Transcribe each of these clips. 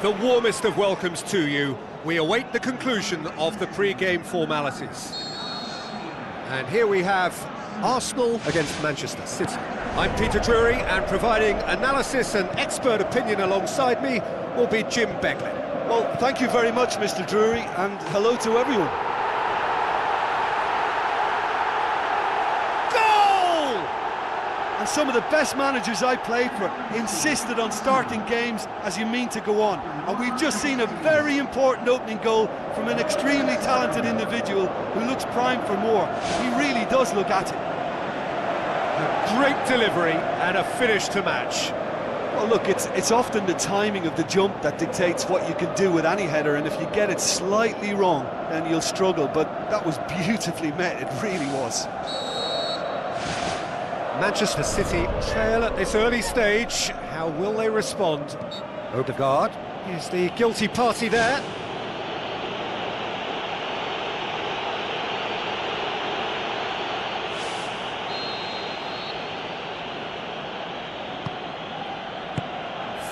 The warmest of welcomes to you. We await the conclusion of the pre-game formalities. And here we have Arsenal against Manchester City. I'm Peter Drury, and providing analysis and expert opinion alongside me will be Jim Beglin. Well, thank you very much, Mr. Drury, and hello to everyone. And some of the best managers I played for insisted on starting games as you mean to go on. And we've just seen a very important opening goal from an extremely talented individual who looks primed for more. He really does look at it. A great delivery and a finish to match. Well, look, it's often the timing of the jump that dictates what you can do with any header, and if you get it slightly wrong, then you'll struggle. But that was beautifully met, it really was. Manchester City trail at this early stage. How will they respond? Odegaard is the guilty party there.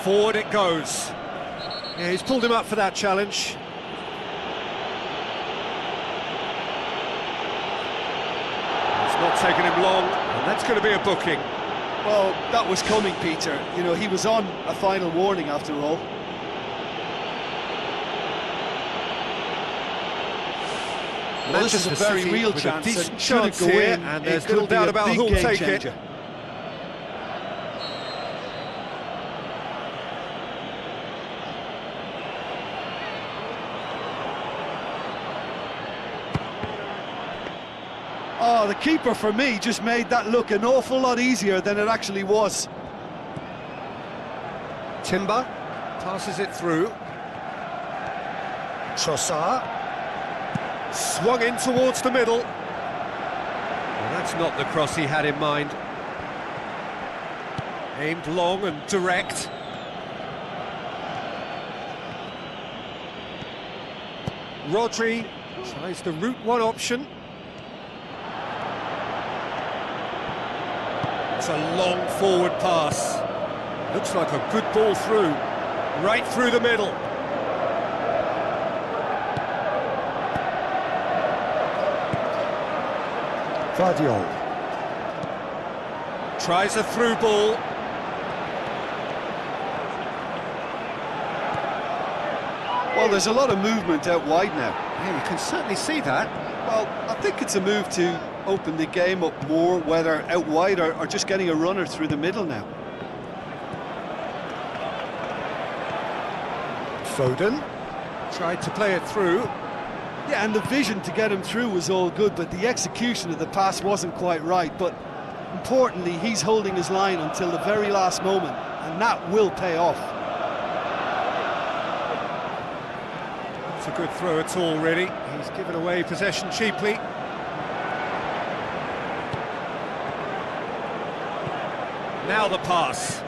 Forward it goes. Yeah, he's pulled him up for that challenge. It's not taken him long. And that's going to be a booking. Well, that was coming, Peter. You know, he was on a final warning after all. Well, this is a very real chance. A decent chance here, and there's little doubt about who'll take it. Oh, the keeper, for me, just made that look an awful lot easier than it actually was. Timber passes it through. Trossard swung in towards the middle. Well, that's not the cross he had in mind. Aimed long and direct. Rodri tries the route one option. It's a long forward pass. Looks like a good ball through. Right through the middle. Vardiol tries a through ball. Well, there's a lot of movement out wide now. Yeah, you can certainly see that. Well, I think it's a move to open the game up more, whether out wide or just getting a runner through the middle now. Foden tried to play it through. Yeah, and the vision to get him through was all good, but the execution of the pass wasn't quite right. But importantly, he's holding his line until the very last moment, and that will pay off. It's a good throw at all, really. He's given away possession cheaply. Now the pass.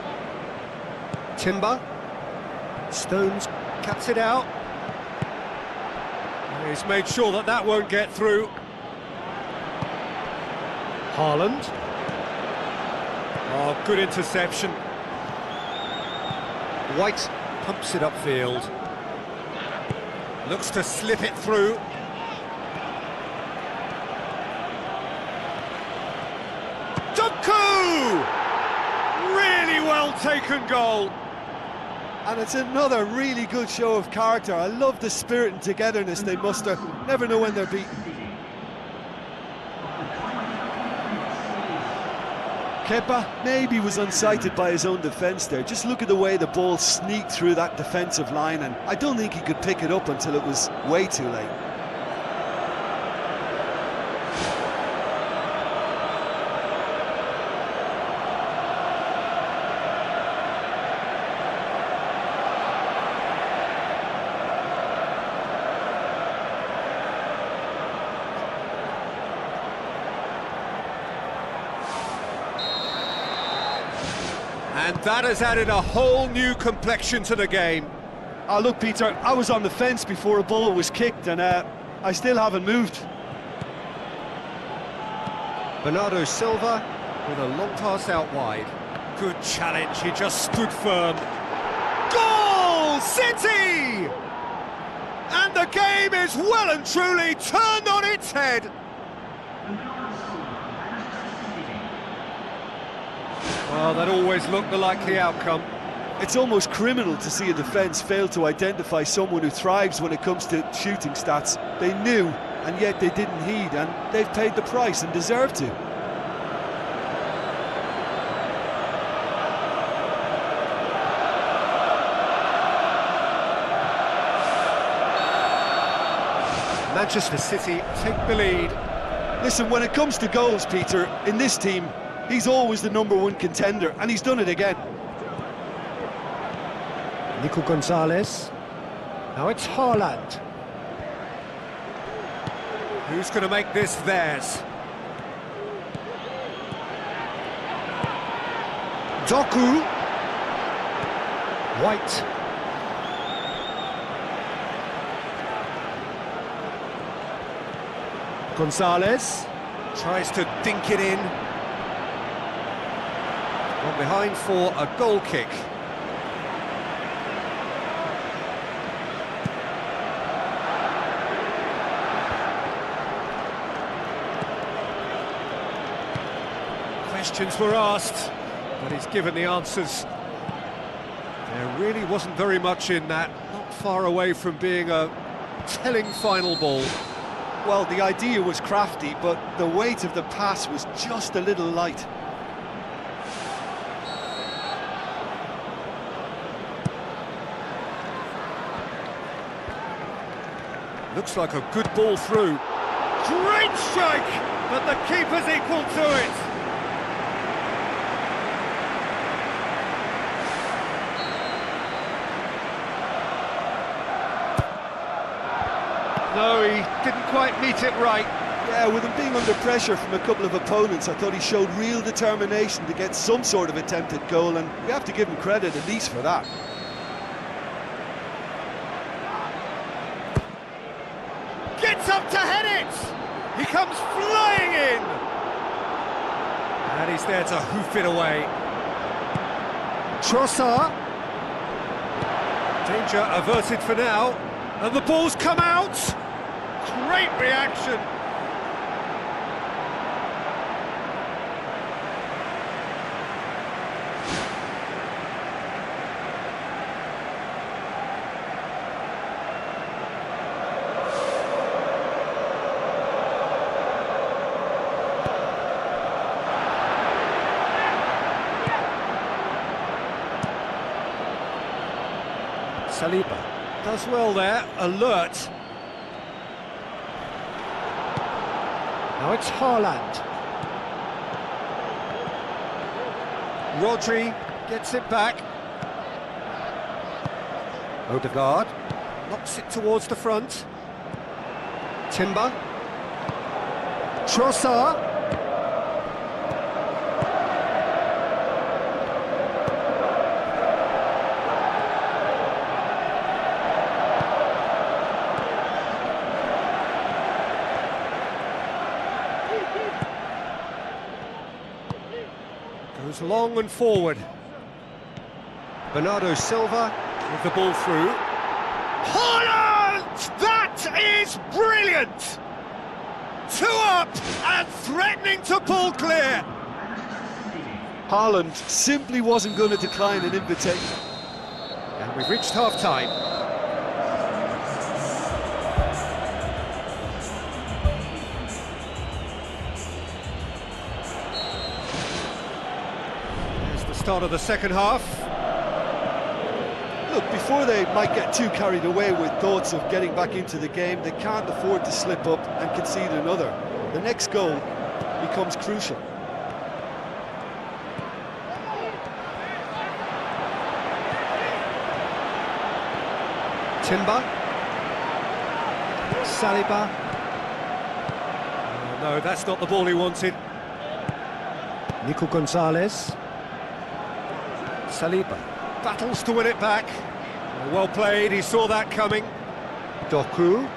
Timber. Stones cuts it out. He's made sure that that won't get through. Haaland. Oh, good interception. White pumps it upfield. Looks to slip it through. Really well taken goal. And it's another really good show of character. I love the spirit and togetherness they muster. Never know when they're beaten. Kepa maybe was unsighted by his own defence there. Just look at the way the ball sneaked through that defensive line, and I don't think he could pick it up until it was way too late. And that has added a whole new complexion to the game. Oh, look, Peter, I was on the fence before a ball was kicked, and I still haven't moved. Bernardo Silva with a long pass out wide. Good challenge, he just stood firm. Goal! City! And the game is well and truly turned on its head. Well, that always looked the likely outcome. It's almost criminal to see a defence fail to identify someone who thrives when it comes to shooting stats. They knew, and yet they didn't heed, and they've paid the price and deserve to. Manchester City take the lead. Listen, when it comes to goals, Peter, in this team, he's always the #1 contender, and he's done it again. Nico Gonzalez. Now it's Haaland. Who's going to make this theirs? Doku. White. Gonzalez tries to dink it in. Gone behind for a goal kick. Questions were asked, but he's given the answers. There really wasn't very much in that, not far away from being a telling final ball. Well, the idea was crafty, but the weight of the pass was just a little light. Looks like a good ball through. Great strike, but the keeper's equal to it. No, he didn't quite meet it right. Yeah, with him being under pressure from a couple of opponents, I thought he showed real determination to get some sort of attempt at goal, and we have to give him credit at least for that. Gets up to head it! He comes flying in! And he's there to hoof it away. Trossard. Danger averted for now. And the ball's come out! Great reaction! Saliba does well there, alert. Now it's Haaland. Rodri gets it back. Odegaard knocks it towards the front. Timber. Trossard. Goes long and forward. Bernardo Silva with the ball through. Haaland! That is brilliant! 2 up and threatening to pull clear. Haaland simply wasn't going to decline an invitation. And we've reached half-time. Start of the second half. Look, before they might get too carried away with thoughts of getting back into the game, they can't afford to slip up and concede another. The next goal becomes crucial. Timber. Saliba. No, that's not the ball he wanted. Nico Gonzalez. Saliba battles to win it back. Well played, he saw that coming. Doku.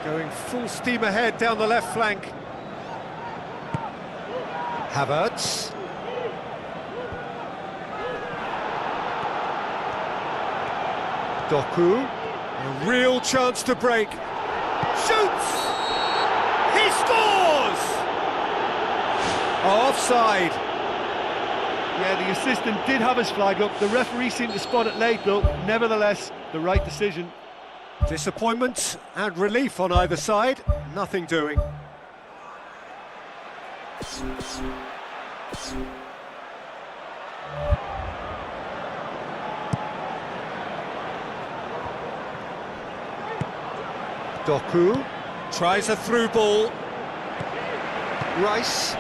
Going full steam ahead down the left flank. Havertz. Doku, a real chance to break. Shoots! He scores! Offside. Yeah, the assistant did have his flag up. The referee seemed to spot it late, though. Nevertheless, the right decision. Disappointment and relief on either side. Nothing doing. Doku tries a through ball. Rice.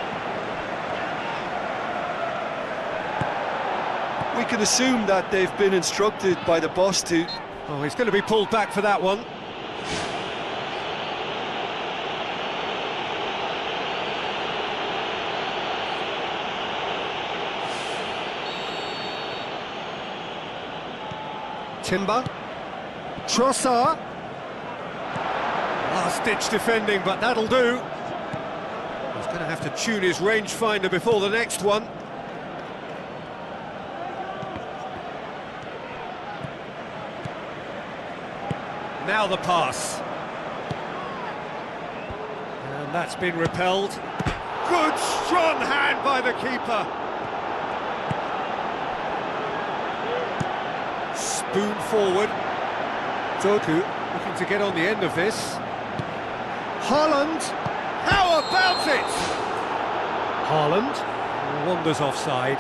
We can assume that they've been instructed by the boss to... Oh, he's going to be pulled back for that one. Timber. Trossard. Last-ditch defending, but that'll do. He's going to have to tune his rangefinder before the next one. Now the pass. And that's been repelled. Good, strong hand by the keeper. Spoon forward. Doku looking to get on the end of this. Haaland. How about it? Haaland wanders offside.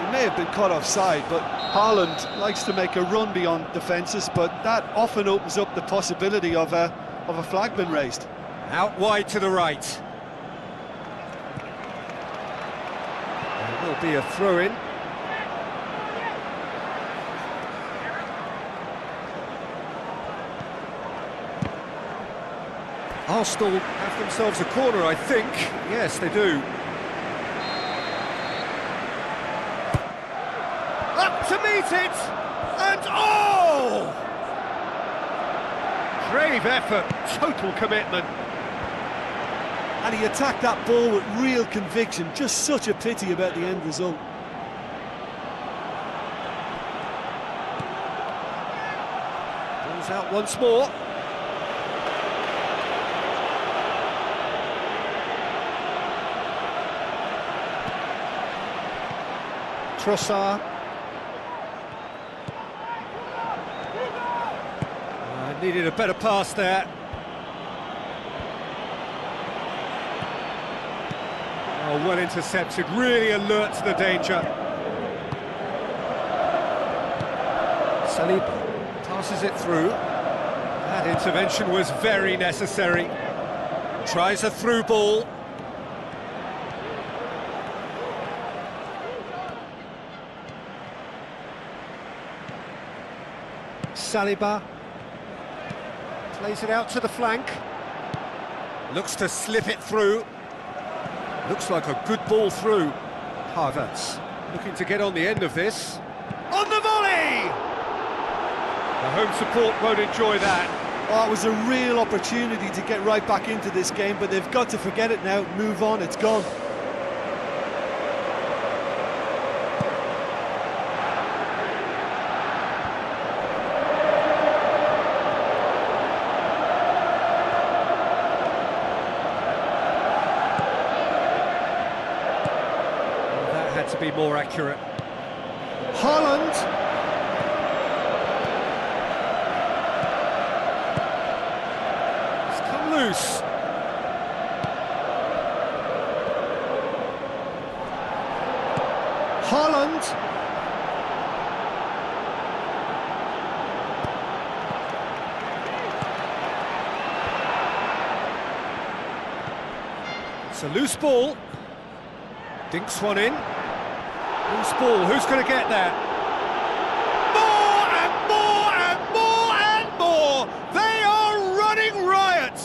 He may have been caught offside, but Haaland likes to make a run beyond defences, but that often opens up the possibility of a flag being raised. Out wide to the right. There will be a throw-in. Arsenal have themselves a corner, I think. Yes, they do. Up to meet it! And oh! Brave effort, total commitment. And he attacked that ball with real conviction. Just such a pity about the end result. Ball's out once more. Trossard. Needed a better pass there. Oh, well intercepted, really alert to the danger. Saliba passes it through. That intervention was very necessary. Tries a through ball. Saliba plays it out to the flank. Looks to slip it through. Looks like a good ball through. Havertz looking to get on the end of this. On the volley! The home support won't enjoy that. Oh, it was a real opportunity to get right back into this game, but they've got to forget it now, move on, it's gone. To be more accurate. Haaland. It's come loose. Haaland. It's a loose ball. Dinks one in. Loose ball, who's going to get there? More and more and more and more! They are running riot!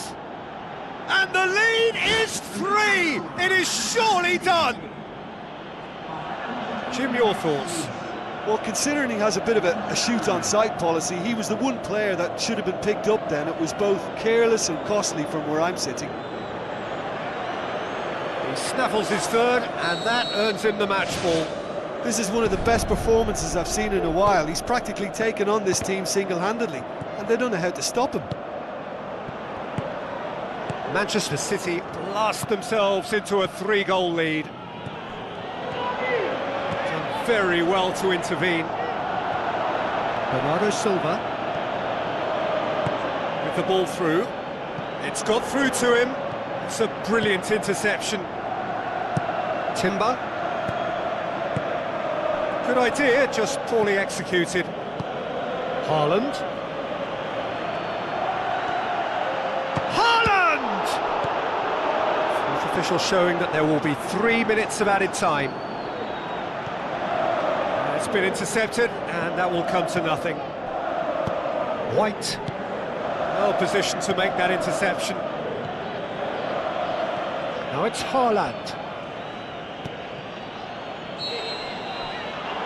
And the lead is 3! It is surely done! Jim, your thoughts? Well, considering he has a bit of a shoot-on-sight policy, he was the one player that should have been picked up then. It was both careless and costly from where I'm sitting. He snaffles his third, and that earns him the match ball. This is one of the best performances I've seen in a while. He's practically taken on this team single-handedly, and they don't know how to stop him. Manchester City blast themselves into a 3-goal lead. Done very well to intervene. Bernardo Silva with the ball through. It's got through to him. It's a brilliant interception. Timber. Good idea, just poorly executed. Haaland. Haaland! Fourth official showing that there will be 3 minutes of added time. It's been intercepted, and that will come to nothing. White. Well positioned to make that interception. Now it's Haaland.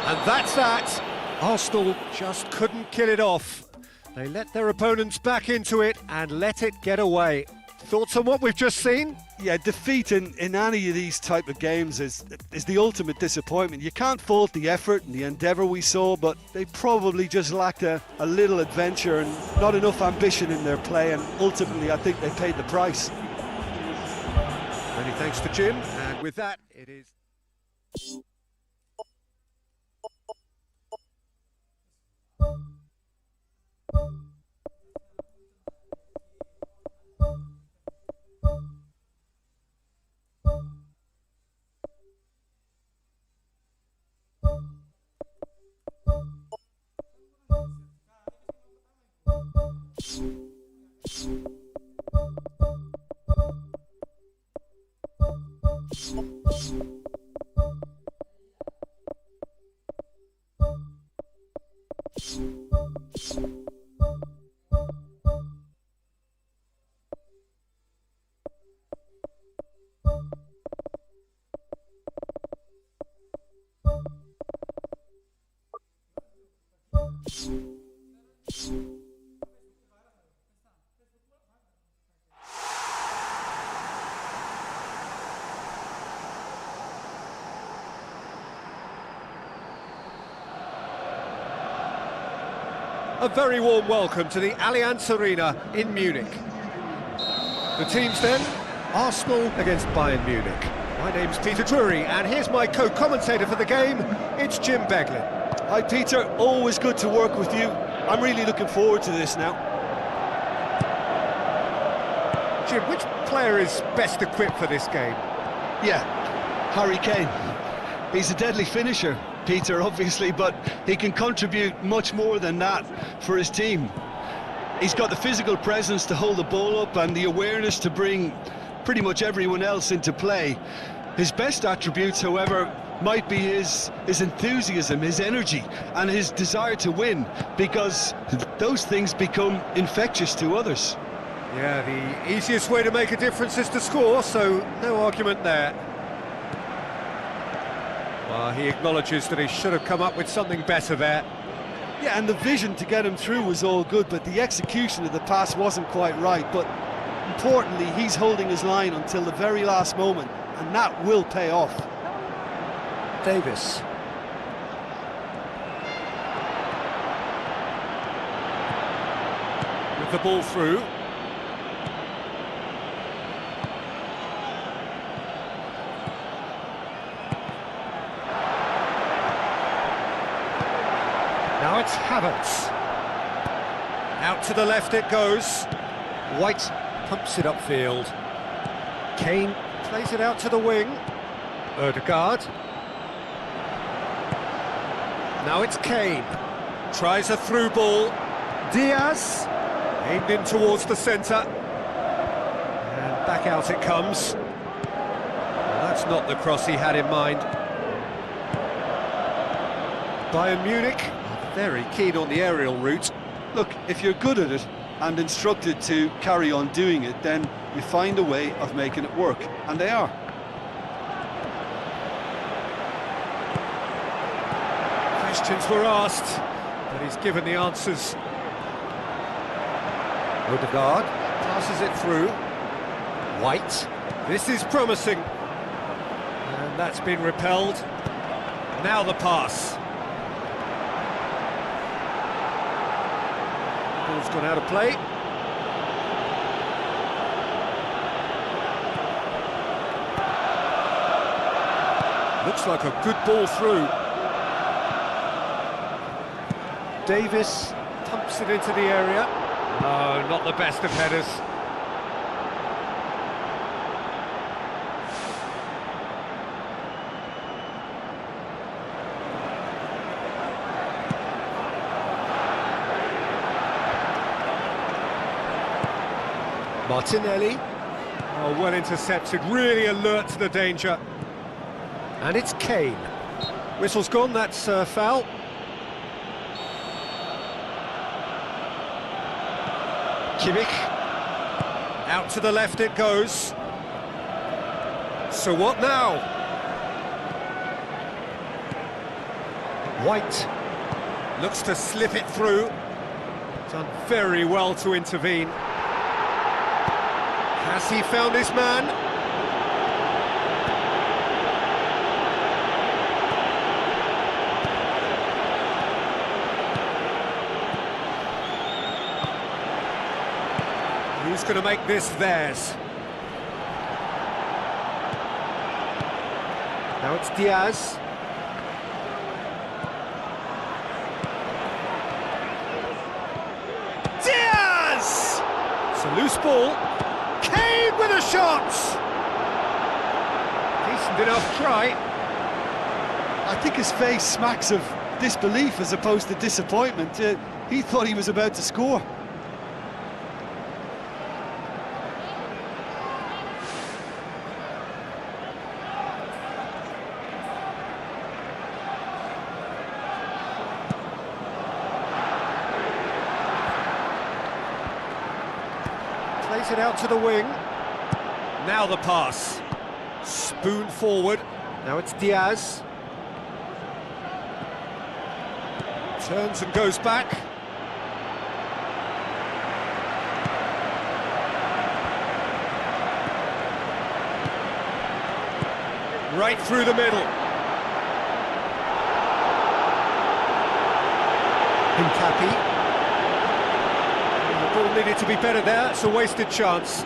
And that's that. Arsenal just couldn't kill it off. They let their opponents back into it and let it get away. Thoughts on what we've just seen? Yeah, defeat in any of these type of games is the ultimate disappointment. You can't fault the effort and the endeavour we saw, but they probably just lacked a little adventure and not enough ambition in their play, and ultimately I think they paid the price. Many thanks to Jim, and with that it is... A very warm welcome to the Allianz Arena in Munich. The teams then, Arsenal against Bayern Munich. My name's Peter Drury, and here's my co-commentator for the game, it's Jim Beglin. Hi Peter, always good to work with you. I'm really looking forward to this now. Jim, which player is best equipped for this game? Yeah, Harry Kane. He's a deadly finisher, Peter, obviously, but he can contribute much more than that for his team. He's got the physical presence to hold the ball up and the awareness to bring pretty much everyone else into play. His best attributes, however, might be his enthusiasm, his energy, and his desire to win, because those things become infectious to others. Yeah, the easiest way to make a difference is to score, so no argument there. Well, he acknowledges that he should have come up with something better there. Yeah, and the vision to get him through was all good, but the execution of the pass wasn't quite right. But importantly, he's holding his line until the very last moment, and that will pay off. Davis. With the ball through. Now it's Havertz. Out to the left it goes. White pumps it upfield. Kane plays it out to the wing. Ødegaard. Now it's Kane. Tries a through ball. Diaz. Aimed in towards the centre. And back out it comes. Well, that's not the cross he had in mind. Bayern Munich are very keen on the aerial route. Look, if you're good at it and instructed to carry on doing it, then you find a way of making it work, and they are. Questions were asked, but he's given the answers. Ødegaard passes it through. White. This is promising. And that's been repelled. Now the pass. Ball's gone out of play. Looks like a good ball through. Davis pumps it into the area. No, not the best of headers. Martinelli. Oh, well intercepted, really alert to the danger. And it's Kane. Whistle's gone, that's foul. Kimmich. Out to the left it goes. So what now? White looks to slip it through. Done very well to intervene. Has he found his man? Who's going to make this theirs? Now it's Diaz. Diaz! It's a loose ball. Kane with a shot! Decent enough try. I think his face smacks of disbelief as opposed to disappointment. He thought he was about to score. Plays it out to the wing. Now the pass. Spoon forward. Now it's Diaz. Turns and goes back. Right through the middle. Hincapi. The ball needed to be better there, it's a wasted chance.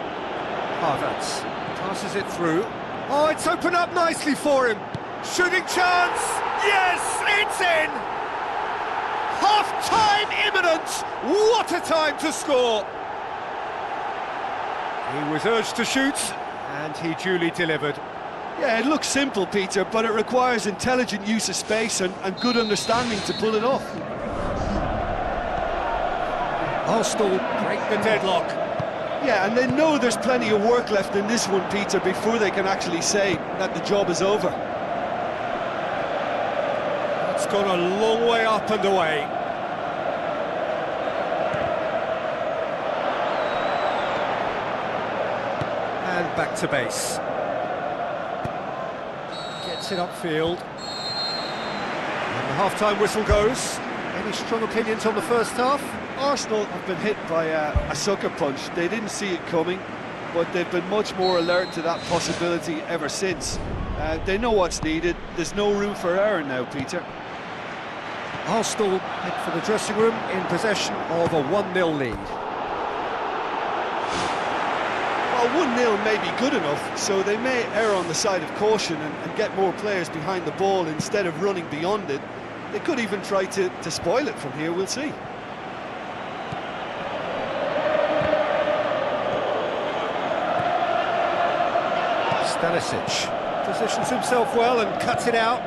Havertz passes it through. Oh, it's opened up nicely for him. Shooting chance! Yes, it's in! Half-time imminent! What a time to score! He was urged to shoot, and he duly delivered. Yeah, it looks simple, Peter, but it requires intelligent use of space and good understanding to pull it off. Arsenal break the deadlock. Yeah, and they know there's plenty of work left in this one, Peter, before they can actually say that the job is over. It's gone a long way up and away. And back to base. Gets it upfield. And the half-time whistle goes. Any strong opinions on the first half? Arsenal have been hit by a sucker punch. They didn't see it coming, but they've been much more alert to that possibility ever since. They know what's needed. There's no room for error now, Peter. Arsenal head for the dressing room in possession of a 1-0 lead. Well, 1-0 may be good enough, so they may err on the side of caution and get more players behind the ball instead of running beyond it. They could even try to spoil it from here, we'll see. Stanisic positions himself well and cuts it out.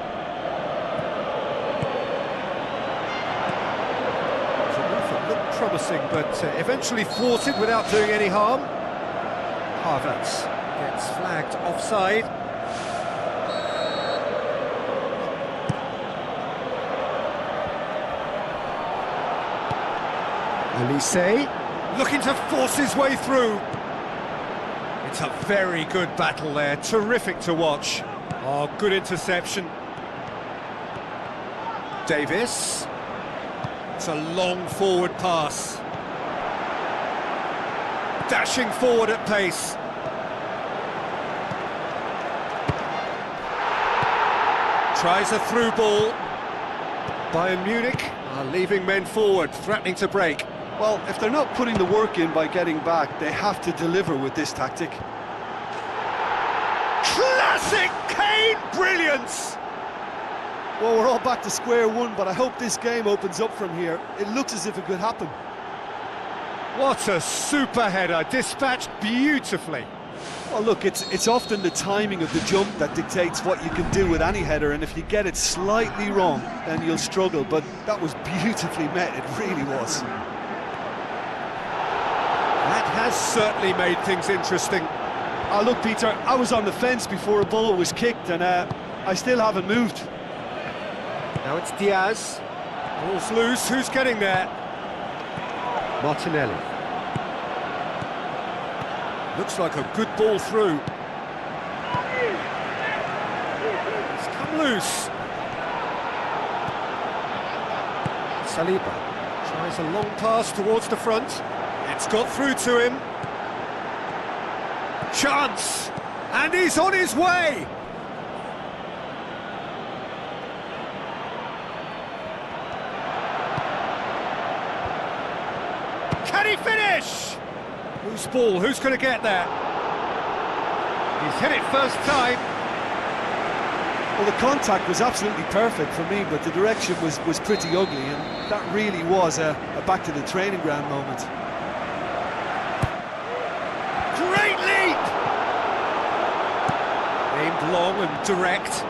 The movement looked promising, but eventually thwarted without doing any harm. Havertz gets flagged offside. Elise looking to force his way through. It's a very good battle there, terrific to watch. Oh, good interception. Davis. It's a long forward pass. Dashing forward at pace. Tries a through ball. Bayern Munich are leaving men forward, threatening to break. Well, if they're not putting the work in by getting back, they have to deliver with this tactic. Classic Kane brilliance! Well, we're all back to square one, but I hope this game opens up from here. It looks as if it could happen. What a super header, dispatched beautifully. Well, look, it's often the timing of the jump that dictates what you can do with any header, and if you get it slightly wrong, then you'll struggle, but that was beautifully met, it really was. That has certainly made things interesting. Oh, look, Peter, I was on the fence before a ball was kicked, and I still haven't moved. Now it's Diaz. Ball's loose, who's getting there? Martinelli. Looks like a good ball through. It's come loose. Saliba tries a long pass towards the front. It's got through to him. Chance! And he's on his way! Can he finish? Whose ball? Who's going to get there? He's hit it first time. Well, the contact was absolutely perfect for me, but the direction was pretty ugly, and that really was a back to the training ground moment. Great leap! Aimed long and direct.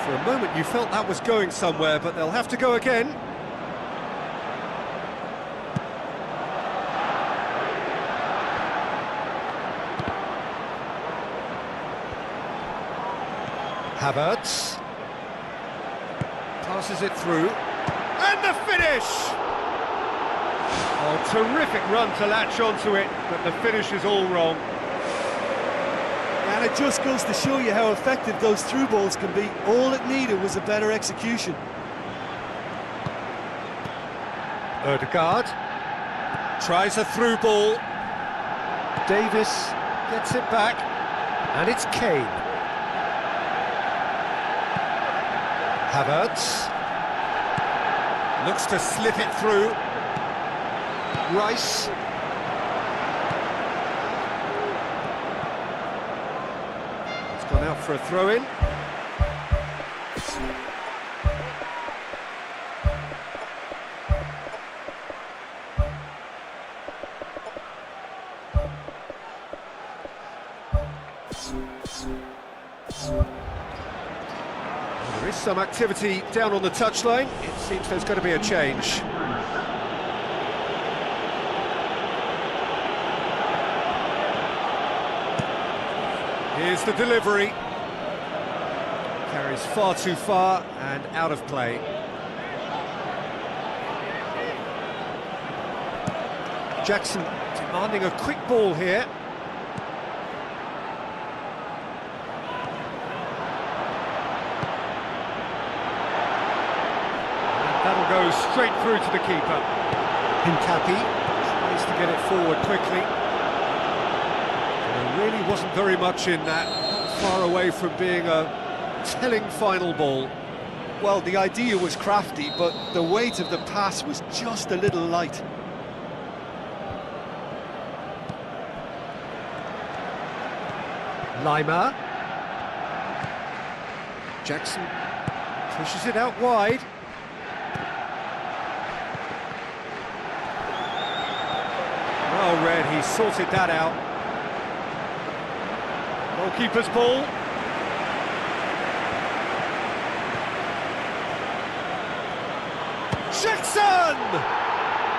For a moment you felt that was going somewhere, but they'll have to go again. Havertz passes it through, and the finish! Oh, terrific run to latch onto it, but the finish is all wrong. And it just goes to show you how effective those through balls can be. All it needed was a better execution. Ødegaard tries a through ball. Davis gets it back, and it's Kane. Havertz looks to slip it through. Rice. It's gone out for a throw-in. There is some activity down on the touchline. It seems there's going to be a change. Here's the delivery. Carries far too far and out of play. Jackson demanding a quick ball here. And that'll go straight through to the keeper. Hincapi tries to get it forward quickly. There really wasn't very much in that, not far away from being a telling final ball. Well, the idea was crafty, but the weight of the pass was just a little light. Lima. Jackson pushes it out wide. Well read, he sorted that out. Goalkeeper's ball. Jackson!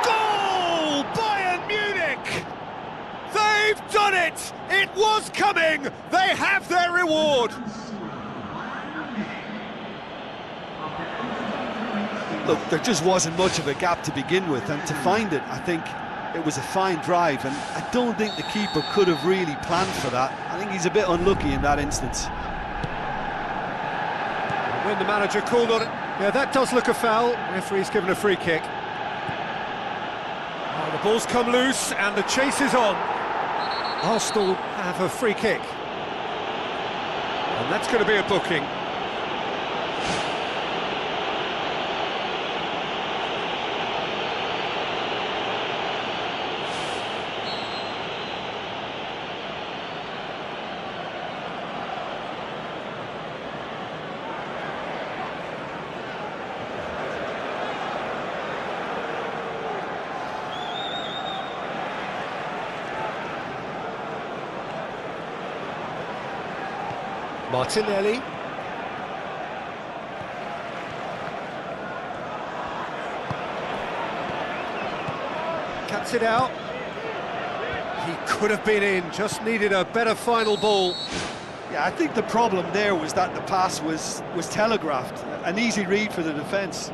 Goal! Bayern Munich! They've done it! It was coming! They have their reward! Look, there just wasn't much of a gap to begin with, and to find it, I think it was a fine drive, and I don't think the keeper could have really planned for that. I think he's a bit unlucky in that instance. When the manager called on it, yeah, that does look a foul. Referee's given a free kick. Oh, the ball's come loose, and the chase is on. Arsenal have a free kick. And that's going to be a booking. Martinelli. Cuts it out. He could have been in, just needed a better final ball. Yeah, I think the problem there was that the pass was telegraphed. An easy read for the defence.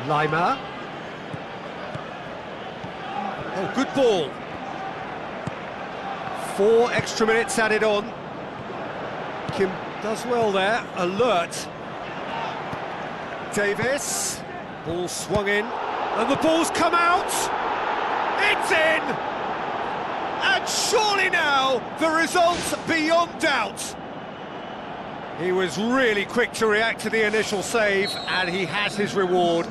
Lima. Oh, good ball. 4 extra minutes added on. Kim does well there, alert. Davis, ball swung in, and the ball's come out! It's in! And surely now, the result's beyond doubt. He was really quick to react to the initial save, and he has his reward.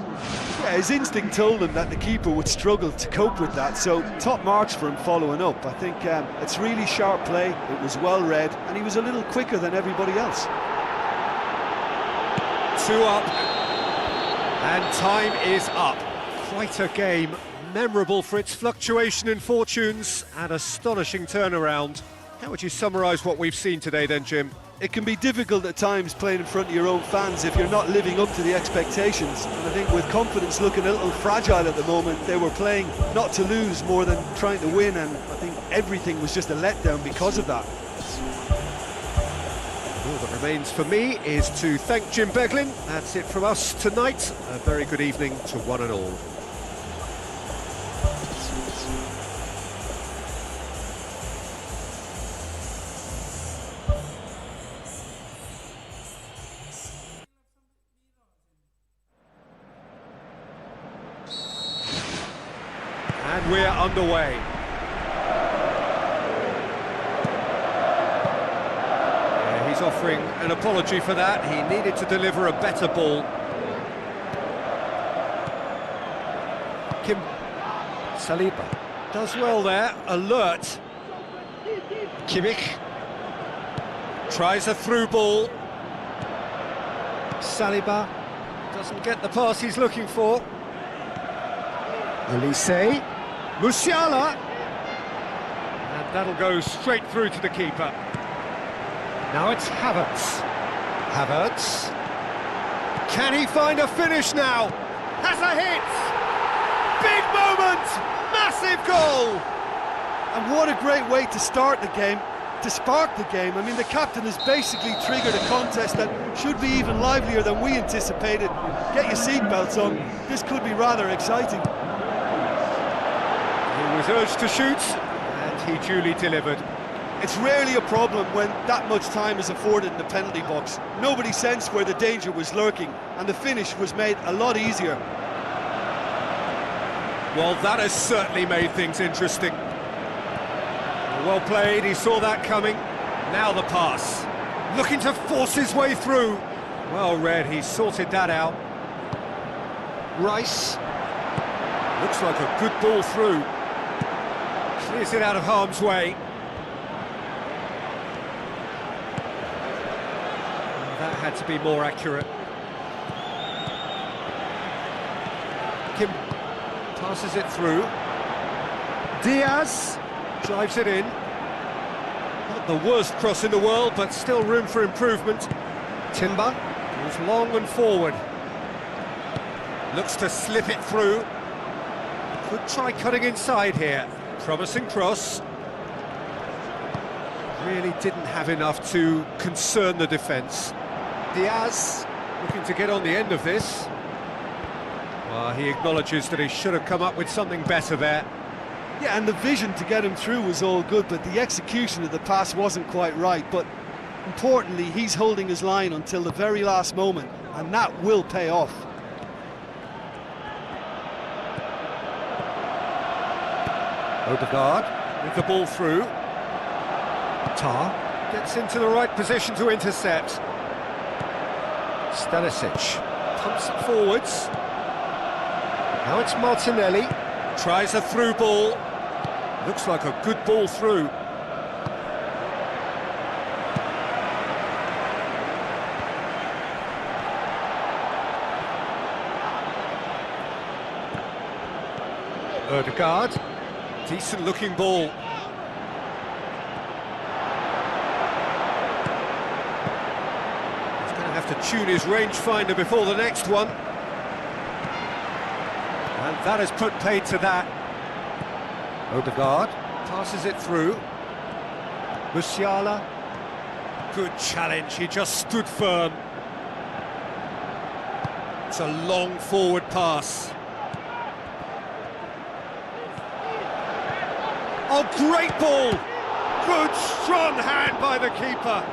Yeah, his instinct told him that the keeper would struggle to cope with that, so top marks for him following up. I think it's really sharp play, it was well read, and he was a little quicker than everybody else. 2 up, and time is up. Quite a game, memorable for its fluctuation in fortunes and astonishing turnaround. How would you summarise what we've seen today then, Jim? It can be difficult at times playing in front of your own fans if you're not living up to the expectations. And I think with confidence looking a little fragile at the moment, they were playing not to lose more than trying to win, and I think everything was just a letdown because of that. All that remains for me is to thank Jim Beglin. That's it from us tonight. A very good evening to one and all. And we're underway. Yeah, he's offering an apology for that. He needed to deliver a better ball. Kim Saliba does well there, alert. Kimmich tries a through ball. Saliba doesn't get the pass he's looking for. Elise. Musiala, and that'll go straight through to the keeper. Now it's Havertz. Havertz. Can he find a finish now? Has a hit! Big moment! Massive goal! And what a great way to start the game, to spark the game. I mean, the captain has basically triggered a contest that should be even livelier than we anticipated. Get your seatbelts on, this could be rather exciting. He was urged to shoot, and he duly delivered. It's rarely a problem when that much time is afforded in the penalty box. Nobody sensed where the danger was lurking, and the finish was made a lot easier. Well, that has certainly made things interesting. Well played, he saw that coming. Now the pass. Looking to force his way through. Well read, he sorted that out. Rice. Looks like a good ball through. Clears it out of harm's way. That had to be more accurate. Kim passes it through. Diaz drives it in. Not the worst cross in the world, but still room for improvement. Timber goes long and forward. Looks to slip it through. Could try cutting inside here. Promising cross. Really didn't have enough to concern the defence. Diaz looking to get on the end of this. Well, he acknowledges that he should have come up with something better there. Yeah, and the vision to get him through was all good, but the execution of the pass wasn't quite right. But importantly, he's holding his line until the very last moment, and that will pay off. Odegaard with the ball through. Tar gets into the right position to intercept. Stanisic pumps it forwards. Now it's Martinelli. Tries a through ball. Looks like a good ball through. Odegaard. Decent looking ball. He's going to have to tune his rangefinder before the next one. And that has put paid to that. Odegaard passes it through. Musiala. Good challenge, he just stood firm. It's a long forward pass. Oh, great ball! Good, strong hand by the keeper.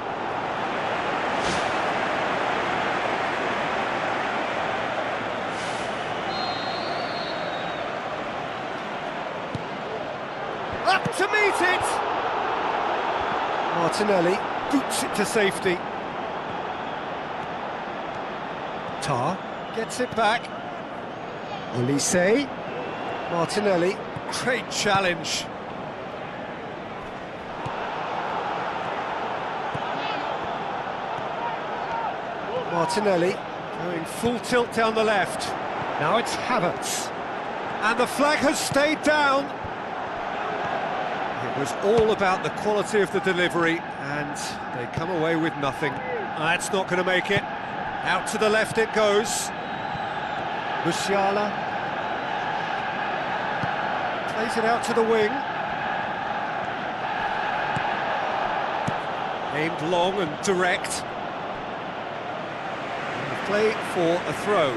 Up to meet it! Martinelli boots it to safety. Tar gets it back. Olise. Martinelli. Great challenge. Martinelli going full tilt down the left. Now it's Havertz. And the flag has stayed down. It was all about the quality of the delivery, and they come away with nothing. That's not going to make it. Out to the left it goes. Musiala plays it out to the wing. Aimed long and direct. Play for a throw.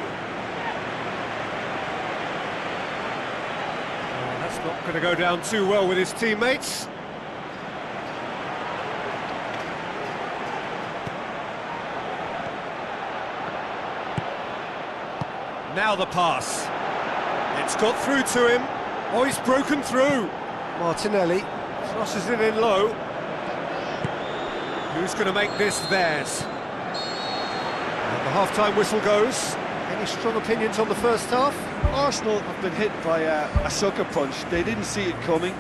That's not going to go down too well with his teammates. Now the pass. It's got through to him. Oh, he's broken through. Martinelli crosses it in low. Who's going to make this theirs? The half-time whistle goes. Any strong opinions on the first half? Arsenal have been hit by a sucker punch. They didn't see it coming,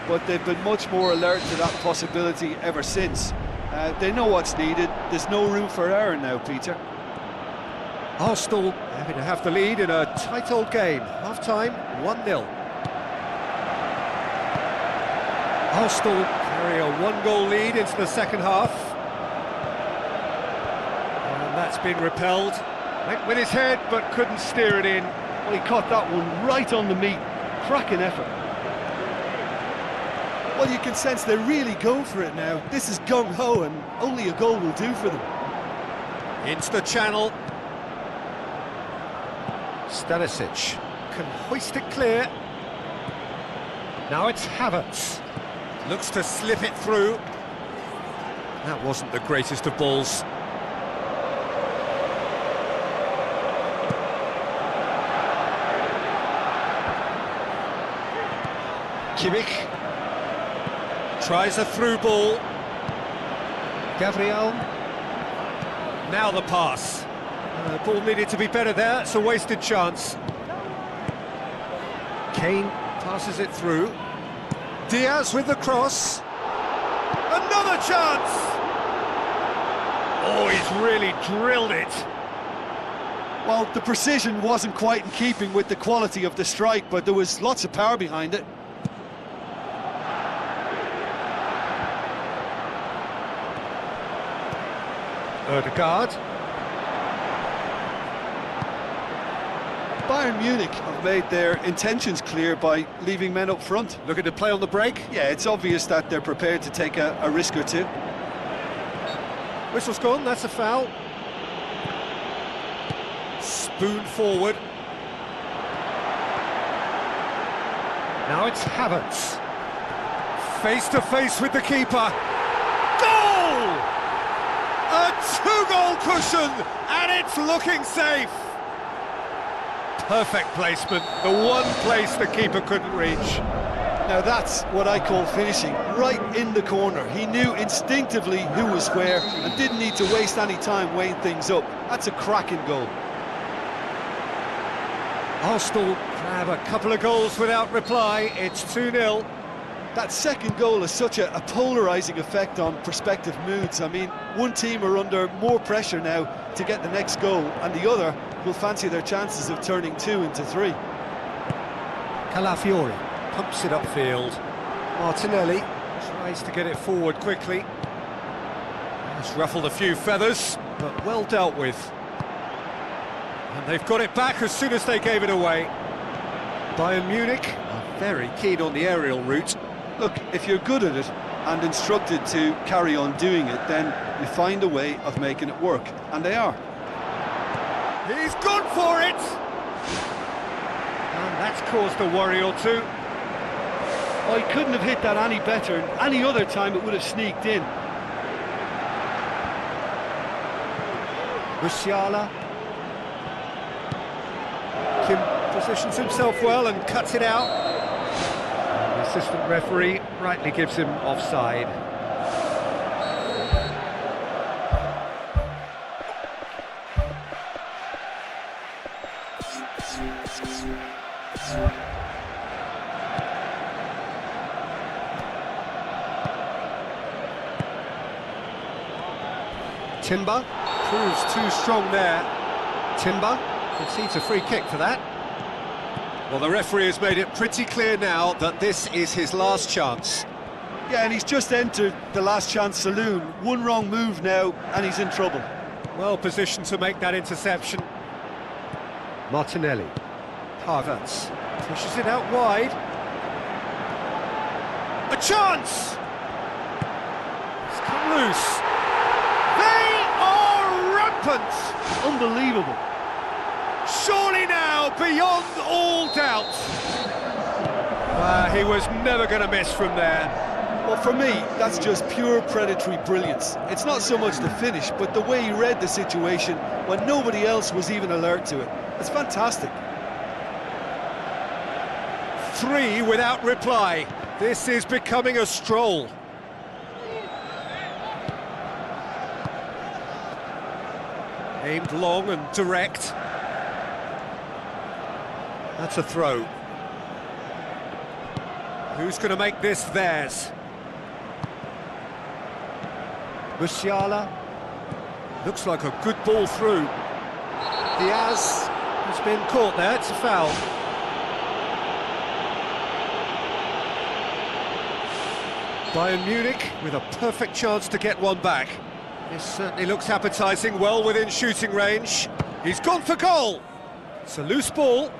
but they've been much more alert to that possibility ever since. They know what's needed. There's no room for error now, Peter. Arsenal having to have the lead in a tight old game. Half-time, 1-0. Arsenal carry a one-goal lead into the second half. That's been repelled. Went with his head, but couldn't steer it in. Well, he caught that one right on the meat. Cracking effort. Well, you can sense they're really going for it now. This is gung-ho, and only a goal will do for them. Into the channel. Stanisic can hoist it clear. Now it's Havertz. Looks to slip it through. That wasn't the greatest of balls. Kimmich tries a through ball. Gabriel. Now the pass. The ball needed to be better there. It's a wasted chance. Kane passes it through. Diaz with the cross. Another chance! Oh, he's really drilled it. Well, the precision wasn't quite in keeping with the quality of the strike, but there was lots of power behind it. Odegaard. Bayern Munich have made their intentions clear by leaving men up front. Looking to play on the break? Yeah, it's obvious that they're prepared to take a risk or two. Whistle's gone, that's a foul. Spoon forward. Now it's Havertz. Face to face with the keeper. Goal! A two-goal cushion, and it's looking safe. Perfect placement, the one place the keeper couldn't reach. Now that's what I call finishing, right in the corner. He knew instinctively who was where and didn't need to waste any time weighing things up. That's a cracking goal. Arsenal grab a couple of goals without reply. It's 2-0. That second goal has such a polarising effect on prospective moods. I mean, one team are under more pressure now to get the next goal, and the other will fancy their chances of turning 2 into 3. Calafiori pumps it upfield. Martinelli tries to get it forward quickly. It's ruffled a few feathers, but well dealt with. And they've got it back as soon as they gave it away. Bayern Munich are very keen on the aerial route. Look, if you're good at it and instructed to carry on doing it, then you find a way of making it work, and they are. He's gone for it! And that's caused a worry or two. Oh, he couldn't have hit that any better, and any other time it would have sneaked in. Musiala. Kim positions himself well and cuts it out. The assistant referee rightly gives him offside. Timber proves too strong there. Timber concedes a free kick for that. Well, the referee has made it pretty clear now that this is his last chance. Yeah, and he's just entered the last chance saloon. One wrong move now, and he's in trouble. Well positioned to make that interception. Martinelli. Havertz pushes it out wide. A chance! It's come loose. They are rampant! Unbelievable. Surely now, beyond all doubt. He was never going to miss from there. Well, for me, that's just pure predatory brilliance. It's not so much the finish, but the way he read the situation when nobody else was even alert to it. It's fantastic. 3 without reply. This is becoming a stroll. Aimed long and direct. That's a throw. Who's going to make this theirs? Musiala. Looks like a good ball through. Diaz has been caught there, it's a foul. Bayern Munich with a perfect chance to get one back. This certainly looks appetising, well within shooting range. He's gone for goal! It's a loose ball.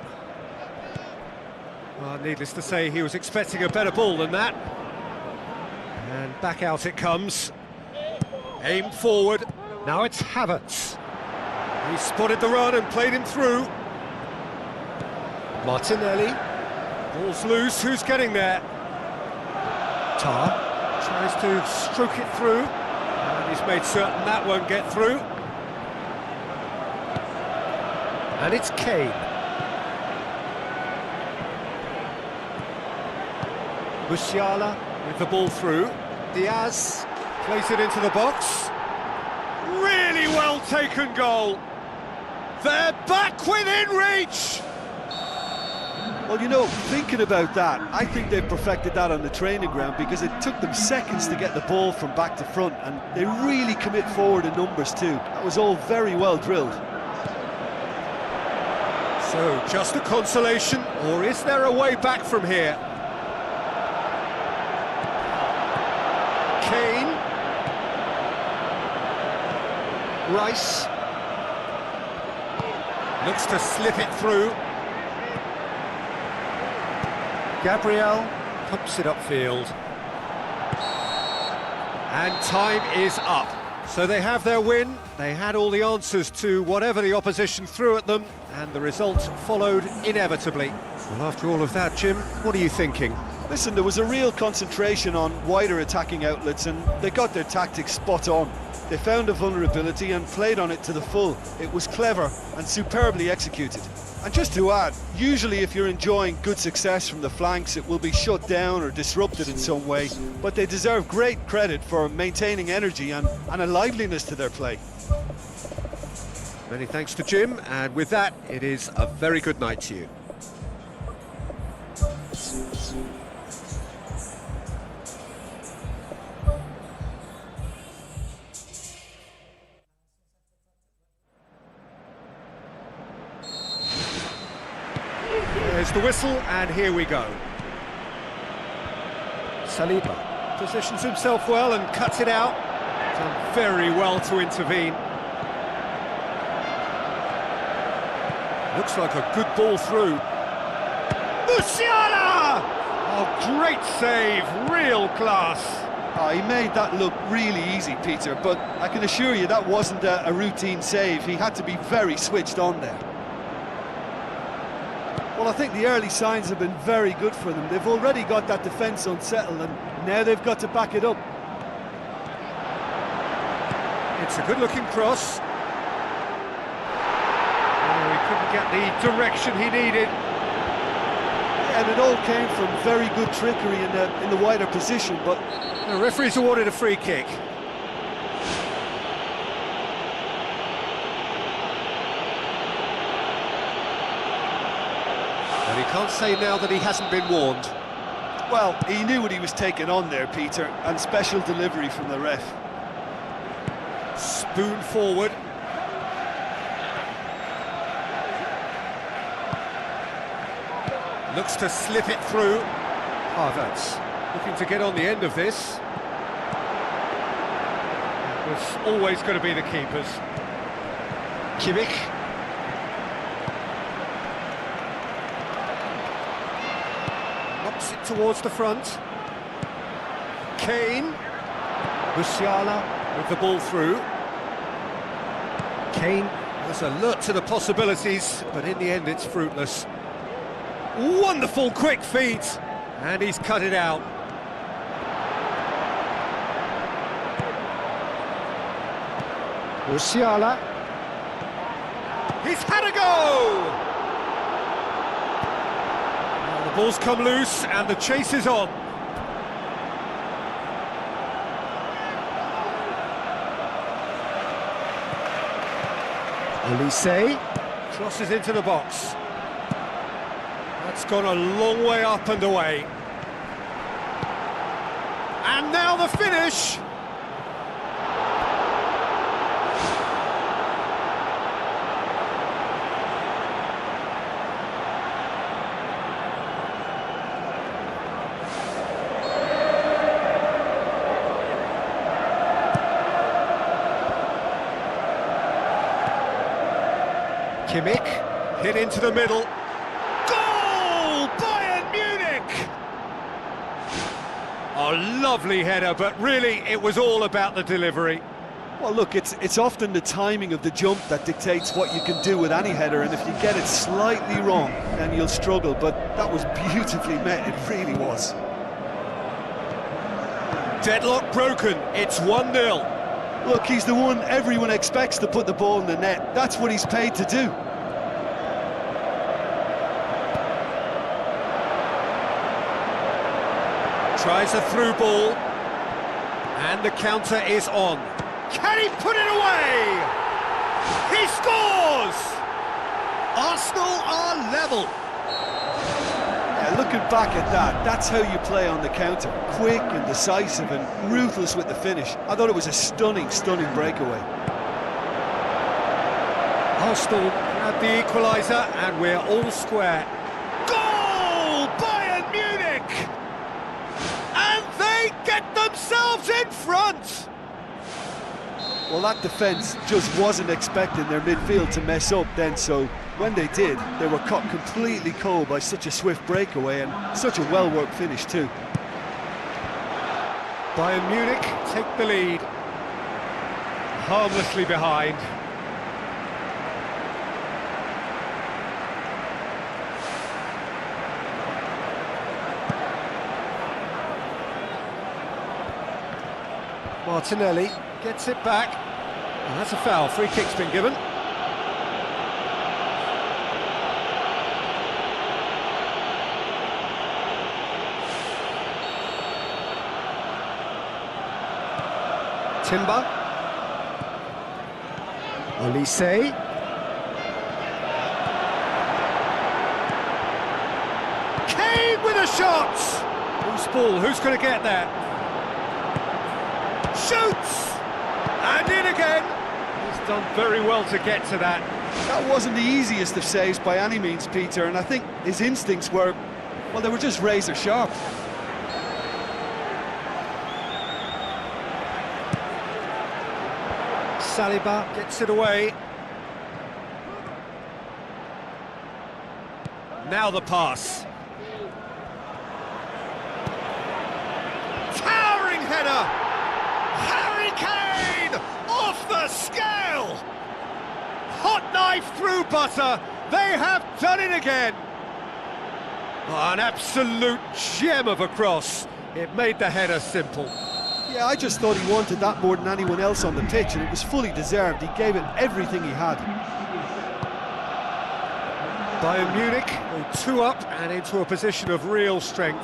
Well, needless to say, he was expecting a better ball than that. And back out it comes. Aimed forward. Now it's Havertz. He spotted the run and played him through. Martinelli. Ball's loose, who's getting there? Tar tries to stroke it through. And he's made certain that won't get through. And it's Kane. Musiala with the ball through. Diaz plays it into the box. Really well taken goal. They're back within reach. Well, you know, thinking about that, I think they've perfected that on the training ground because it took them seconds to get the ball from back to front, and they really commit forward in numbers too. That was all very well drilled. So, just a consolation, or is there a way back from here? Kane. Rice. Looks to slip it through. Gabriel pumps it upfield. And time is up. So they have their win. They had all the answers to whatever the opposition threw at them, and the result followed inevitably. Well, after all of that, Jim, what are you thinking? Listen, there was a real concentration on wider attacking outlets, and they got their tactics spot on. They found a vulnerability and played on it to the full. It was clever and superbly executed. And just to add, usually if you're enjoying good success from the flanks, it will be shut down or disrupted in some way, but they deserve great credit for maintaining energy and a liveliness to their play. Many thanks to Jim, and with that, it is a very good night to you. There's the whistle, and here we go. Saliba positions himself well and cuts it out. Done very well to intervene. Looks like a good ball through. Musiala! Oh, great save, real class. Oh, he made that look really easy, Peter, but I can assure you that wasn't a routine save. He had to be very switched on there. Well, I think the early signs have been very good for them. They've already got that defence unsettled, and now they've got to back it up. It's a good-looking cross. Oh, he couldn't get the direction he needed. Yeah, and it all came from very good trickery in the wider position, but... The referee's awarded a free kick. And he can't say now that he hasn't been warned. Well, he knew what he was taking on there, Peter, and special delivery from the ref. Spoon forward. Looks to slip it through. Havertz looking to get on the end of this. It was always going to be the keepers. Kimmich. Knocks it towards the front. Kane. Musiala with the ball through. Kane was alert to the possibilities, but in the end it's fruitless. Wonderful quick feet, and he's cut it out. Musiala. He's had a go! Now the ball's come loose, and the chase is on. Olise crosses into the box. That's gone a long way up and away. And now the finish! Kimmich, hit into the middle. Goal! Bayern Munich! A lovely header, but really it was all about the delivery. Well, look, it's often the timing of the jump that dictates what you can do with any header, and if you get it slightly wrong, then you'll struggle, but that was beautifully met, it really was. Deadlock broken, it's 1-0. Look, he's the one everyone expects to put the ball in the net. That's what he's paid to do. Tries a through ball, and the counter is on. Can he put it away? He scores! Arsenal are level. Yeah, looking back at that, that's how you play on the counter. Quick and decisive and ruthless with the finish. I thought it was a stunning, stunning breakaway. Arsenal had the equaliser, and we're all square. Goal! Bayern Munich! And they get themselves in front! Well, that defence just wasn't expecting their midfield to mess up then, so when they did, they were caught completely cold by such a swift breakaway and such a well-worked finish too. Bayern Munich take the lead, harmlessly behind. Martinelli gets it back, and that's a foul. Free kick's been given. Timber. Olise. Kane with a shot! Loose ball, who's going to get that? Shoots! And in again! He's done very well to get to that. That wasn't the easiest of saves by any means, Peter, and I think his instincts were, well, they were just razor sharp. Saliba gets it away. Now the pass. Towering header! Harry Kane! Off the scale! Hot knife through butter! They have done it again! Oh, an absolute gem of a cross. It made the header simple. Yeah, I just thought he wanted that more than anyone else on the pitch, and it was fully deserved. He gave it everything he had. Bayern Munich go 2 up and into a position of real strength.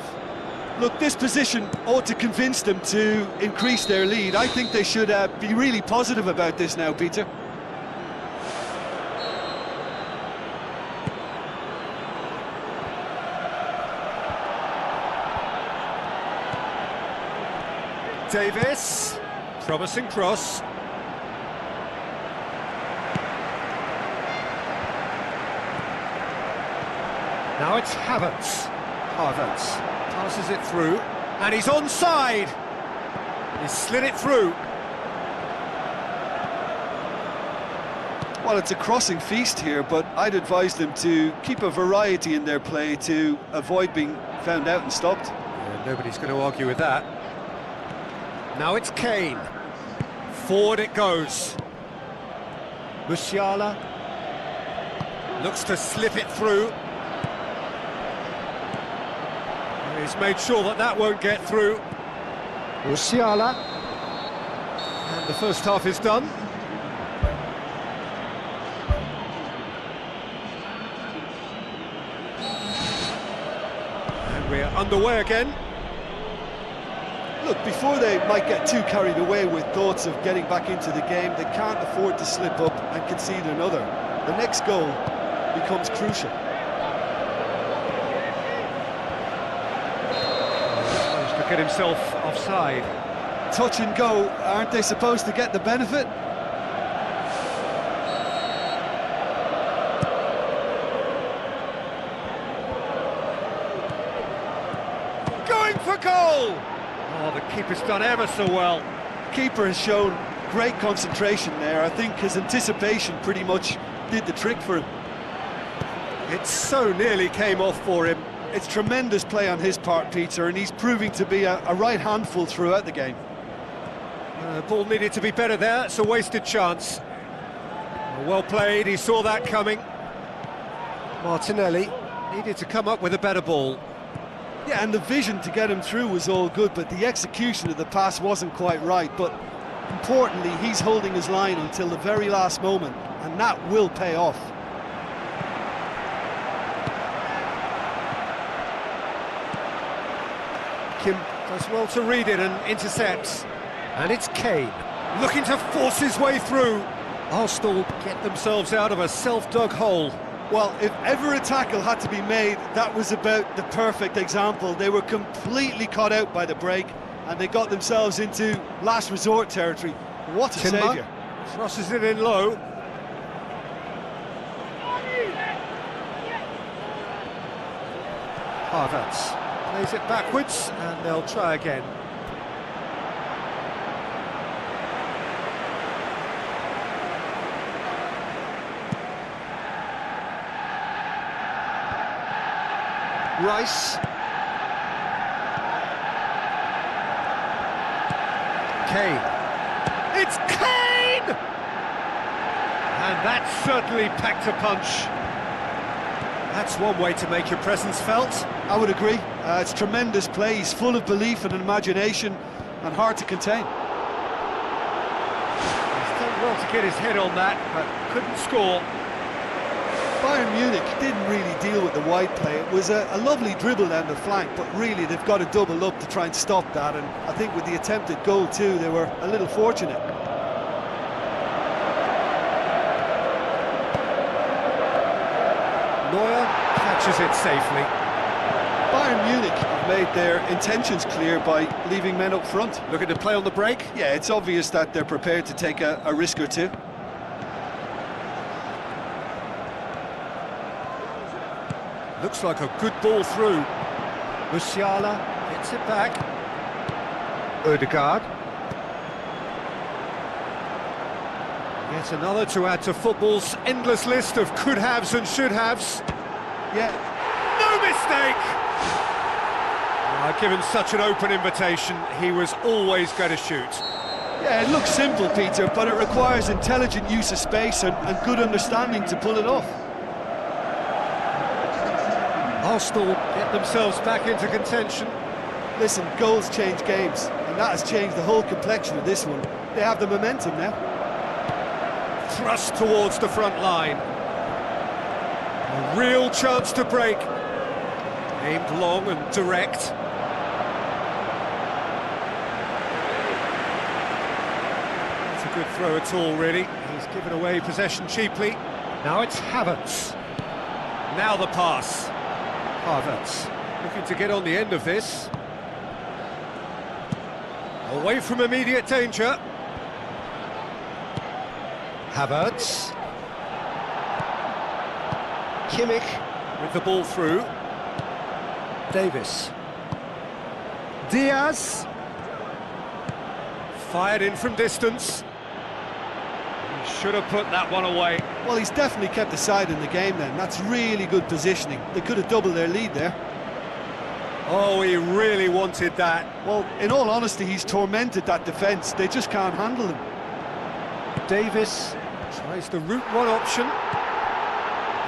Look, this position ought to convince them to increase their lead. I think they should be really positive about this now, Peter. Davis, promising cross. Now it's Havertz. Havertz passes it through, and he's onside. He's slid it through. Well, it's a crossing feast here, but I'd advise them to keep a variety in their play to avoid being found out and stopped. Yeah, nobody's going to argue with that. Now it's Kane. Forward it goes. Musiala looks to slip it through. He's made sure that that won't get through. Musiala. And the first half is done. And we're underway again. Look, before they might get too carried away with thoughts of getting back into the game, they can't afford to slip up and concede another. The next goal becomes crucial. Managed to get himself offside. Touch and go, aren't they supposed to get the benefit? Going for goal! Oh, the keeper's done ever so well. Keeper has shown great concentration there. I think his anticipation pretty much did the trick for him. It so nearly came off for him. It's tremendous play on his part, Peter, and he's proving to be a right handful throughout the game. Ball needed to be better there, it's a wasted chance. Well played, he saw that coming. Martinelli needed to come up with a better ball. Yeah, and the vision to get him through was all good, but the execution of the pass wasn't quite right. But importantly, he's holding his line until the very last moment, and that will pay off. Kim does well to read it and intercepts. And it's Kane, looking to force his way through. Arsenal get themselves out of a self-dug hole. Well, if ever a tackle had to be made, that was about the perfect example. They were completely caught out by the break, and they got themselves into last resort territory. What a saviour. Crosses it in low. Havertz plays it backwards, and they'll try again. Rice. Kane. It's Kane! And that certainly packed a punch. That's one way to make your presence felt. I would agree. It's tremendous play. He's full of belief and imagination and hard to contain. He's done well to get his head on that, but couldn't score. Bayern Munich didn't really deal with the wide play. It was a lovely dribble down the flank, but really they've got to double up to try and stop that, and I think with the attempted goal too, they were a little fortunate. Neuer catches it safely. Bayern Munich have made their intentions clear by leaving men up front. Looking to play on the break. Yeah, it's obvious that they're prepared to take a risk or two. Looks like a good ball through. Musiala gets it back. Odegaard. Yet another to add to football's endless list of could-haves and should-haves. Yeah. No mistake! Given such an open invitation, he was always going to shoot. Yeah, it looks simple, Peter, but it requires intelligent use of space and good understanding to pull it off. Arsenal get themselves back into contention. Listen, goals change games, and that has changed the whole complexion of this one. They have the momentum now. Thrust towards the front line. A real chance to break. Aimed long and direct. It's a good throw at all, really. He's given away possession cheaply. Now it's Havertz. Now the pass. Havertz looking to get on the end of this. Away from immediate danger. Havertz. Kimmich with the ball through. Davis. Diaz. Fired in from distance. He should have put that one away. Well, he's definitely kept the side in the game then. That's really good positioning. They could have doubled their lead there. Oh, he really wanted that. Well, in all honesty, he's tormented that defence. They just can't handle him. Davis tries the route one option.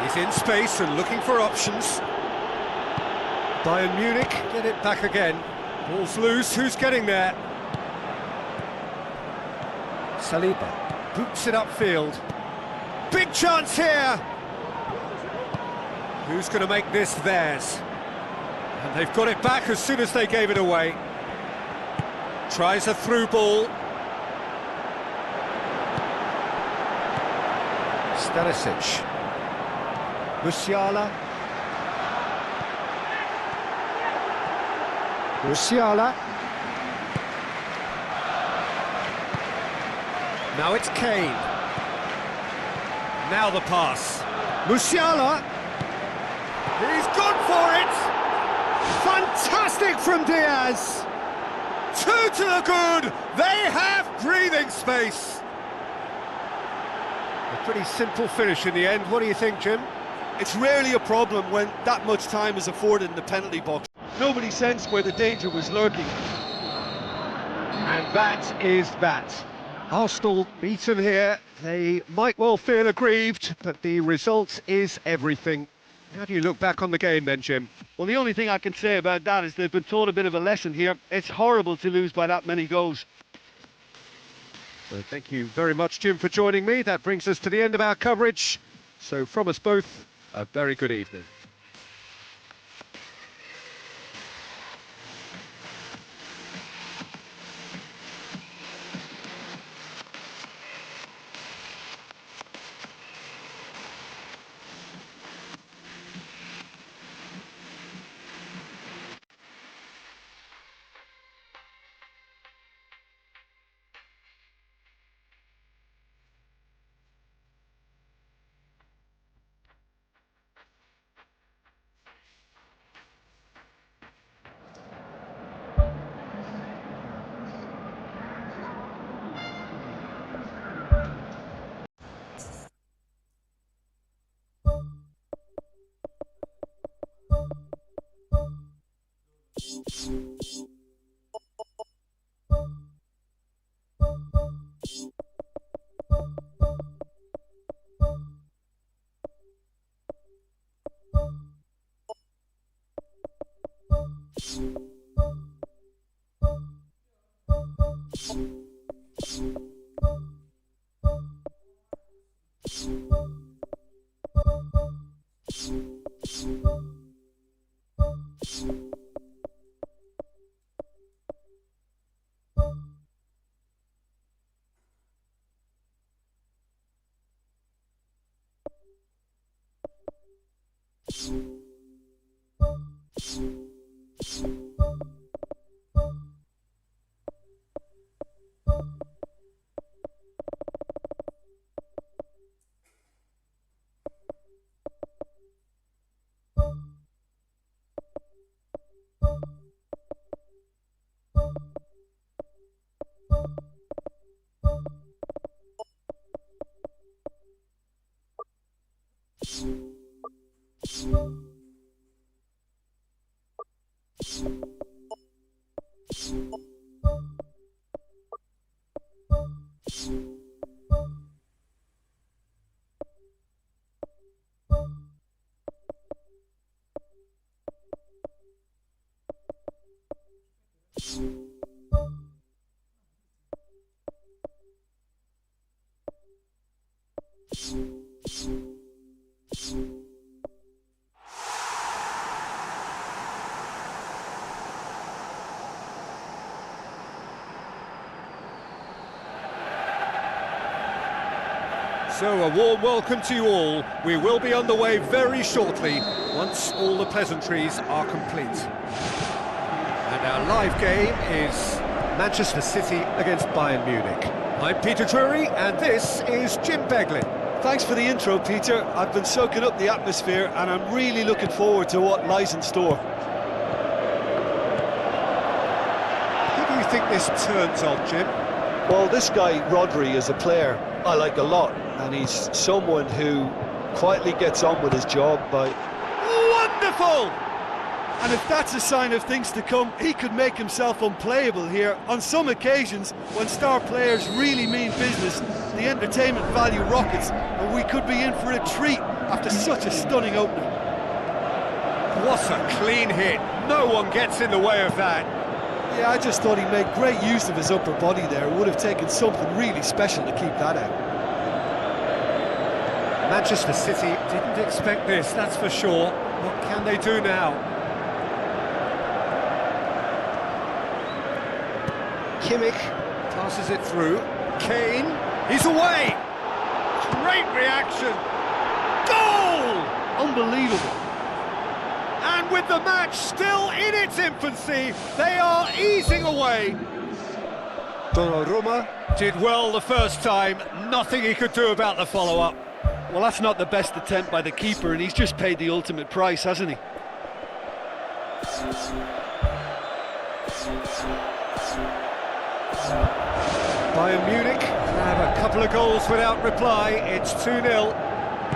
He's in space and looking for options. Bayern Munich get it back again. Ball's loose, who's getting there? Saliba boots it upfield. Big chance here! Who's going to make this theirs? And they've got it back as soon as they gave it away. Tries a through ball. Stanisic. Musiala. Musiala. Now it's Kane. Now the pass. Musiala. He's gone for it. Fantastic from Diaz. 2 to the good. They have breathing space. A pretty simple finish in the end. What do you think, Jim? It's rarely a problem when that much time is afforded in the penalty box. Nobody sensed where the danger was lurking. And that is that. Arsenal beaten here. They might well feel aggrieved, but the result is everything. How do you look back on the game then, Jim? Well, the only thing I can say about that is they've been taught a bit of a lesson here. It's horrible to lose by that many goals. So thank you very much, Jim, for joining me. That brings us to the end of our coverage. So from us both, a very good evening. So a warm welcome to you all. We will be underway very shortly once all the pleasantries are complete. And our live game is Manchester City against Bayern Munich. I'm Peter Drury and this is Jim Beglin. Thanks for the intro, Peter. I've been soaking up the atmosphere and I'm really looking forward to what lies in store. Who do you think this turns on, Jim? Well, this guy, Rodri, is a player I like a lot, and he's someone who quietly gets on with his job by... Wonderful! And if that's a sign of things to come, he could make himself unplayable here. On some occasions, when star players really mean business, the entertainment value rockets, and we could be in for a treat after such a stunning opening. What a clean hit. No one gets in the way of that. Yeah, I just thought he made great use of his upper body there. It would have taken something really special to keep that out. Manchester City didn't expect this, that's for sure. What can they do now? Kimmich passes it through. Kane, he's away! Great reaction! Goal! Unbelievable. And with the match still in its infancy, they are easing away. Donnarumma did well the first time, nothing he could do about the follow-up. Well, that's not the best attempt by the keeper, and he's just paid the ultimate price, hasn't he? Bayern Munich have a couple of goals without reply, it's 2-0.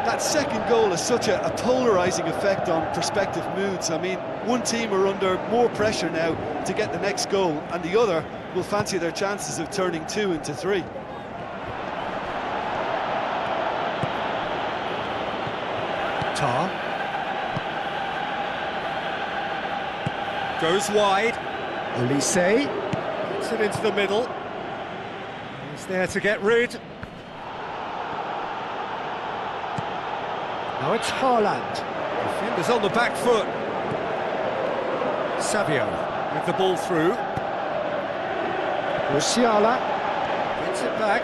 That second goal has such a polarising effect on prospective moods. I mean, one team are under more pressure now to get the next goal, and the other will fancy their chances of turning 2 into 3. Tar goes wide. Olise gets it into the middle. He's there to get rid. Now it's Haaland. Defenders on the back foot. Savio with the ball through. Musiala gets it back.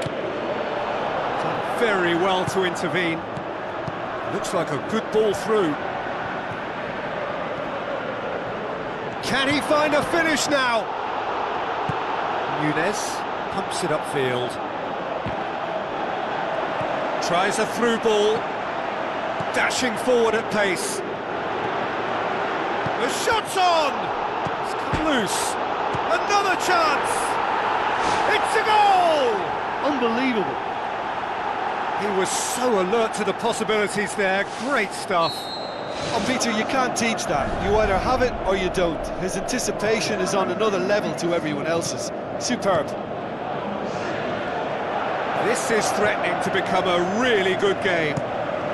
Done very well to intervene. Looks like a good ball through. Can he find a finish now? Nunez pumps it upfield. Tries a through ball. Dashing forward at pace. The shot's on! It's come loose. Another chance! It's a goal! Unbelievable. He was so alert to the possibilities there. Great stuff. Oh, Peter, you can't teach that. You either have it or you don't. His anticipation is on another level to everyone else's. Superb. This is threatening to become a really good game.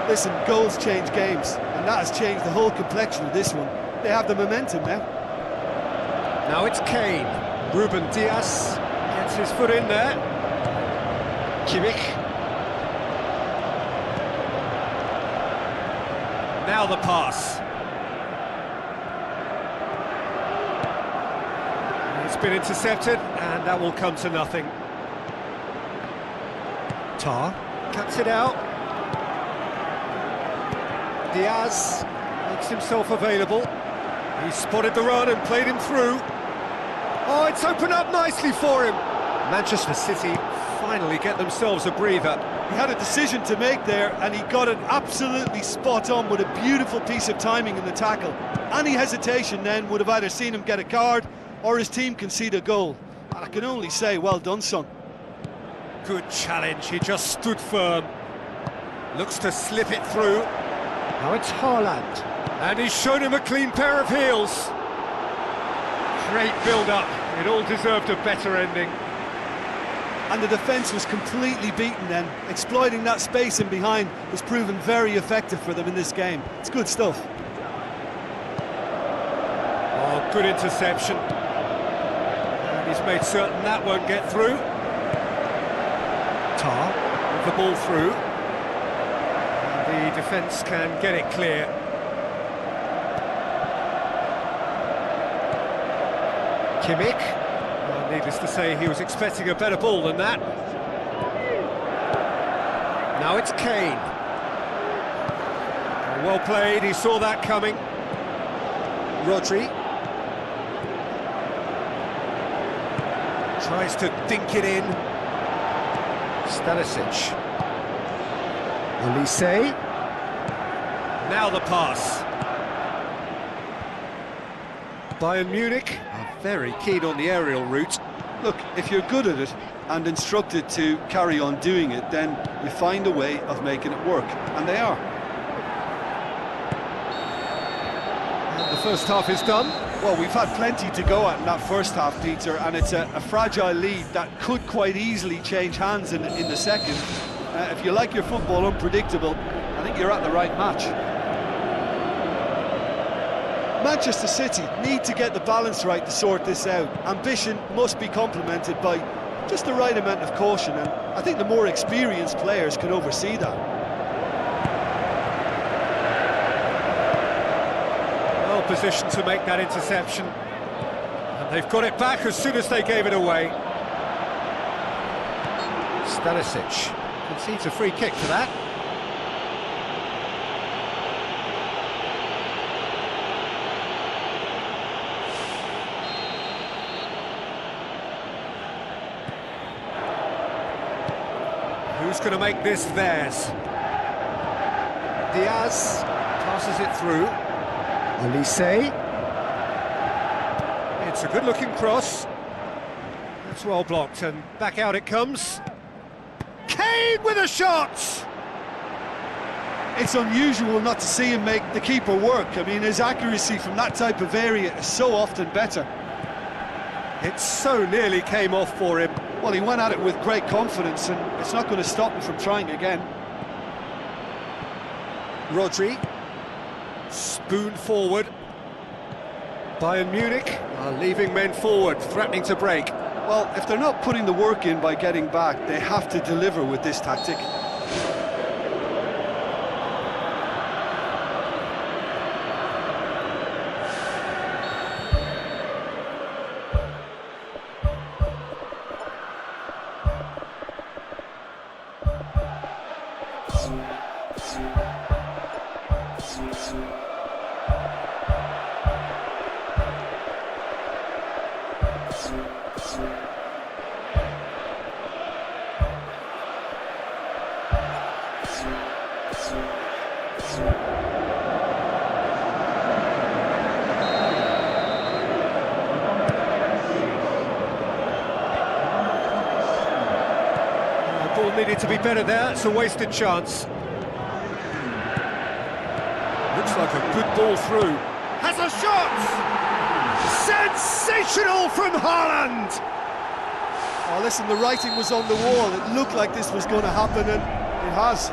Listen, goals change games, and that has changed the whole complexion of this one. They have the momentum now. Now it's Kane. Ruben Dias gets his foot in there. Kimmich. Now the pass. It's been intercepted, and that will come to nothing. Tar cuts it out. Diaz makes himself available. He spotted the run and played him through. Oh, it's opened up nicely for him. Manchester City finally get themselves a breather. He had a decision to make there, and he got it absolutely spot on with a beautiful piece of timing in the tackle. Any hesitation then would have either seen him get a card or his team concede a goal. And I can only say, well done, son. Good challenge, he just stood firm. Looks to slip it through. Now it's Haaland. And he's shown him a clean pair of heels. Great build-up, it all deserved a better ending. And the defence was completely beaten then. Exploiting that space in behind has proven very effective for them in this game. It's good stuff. Oh, good interception. And he's made certain that won't get through. Tar with the ball through. And the defence can get it clear. Kimmich. Well, needless to say, he was expecting a better ball than that. Now it's Kane. Well played, he saw that coming. Rodri. Tries to dink it in. Stanisic. Olise. Now the pass. Bayern Munich are very keen on the aerial route. Look, if you're good at it and instructed to carry on doing it, then you find a way of making it work, and they are. And the first half is done. Well, we've had plenty to go at in that first half, Peter, and it's a fragile lead that could quite easily change hands in the second. If you like your football unpredictable, I think you're at the right match. Manchester City need to get the balance right to sort this out. Ambition must be complemented by just the right amount of caution, and I think the more experienced players can oversee that. Well positioned to make that interception. And they've got it back as soon as they gave it away. Stanisic concedes a free kick for that. Who's going to make this theirs? Diaz passes it through. Olise. It's a good-looking cross. That's well blocked, and back out it comes. Kane with a shot! It's unusual not to see him make the keeper work. I mean, his accuracy from that type of area is so often better. It so nearly came off for him. Well, he went at it with great confidence, and it's not going to stop him from trying again. Rodri. Spoon forward. Bayern Munich are leaving men forward, threatening to break. Well, if they're not putting the work in by getting back, they have to deliver with this tactic. The ball needed to be better there, it's a wasted chance. Looks like a good ball through. Has a shot! Sensational from Haaland! Oh, listen, the writing was on the wall. It looked like this was going to happen, and it has.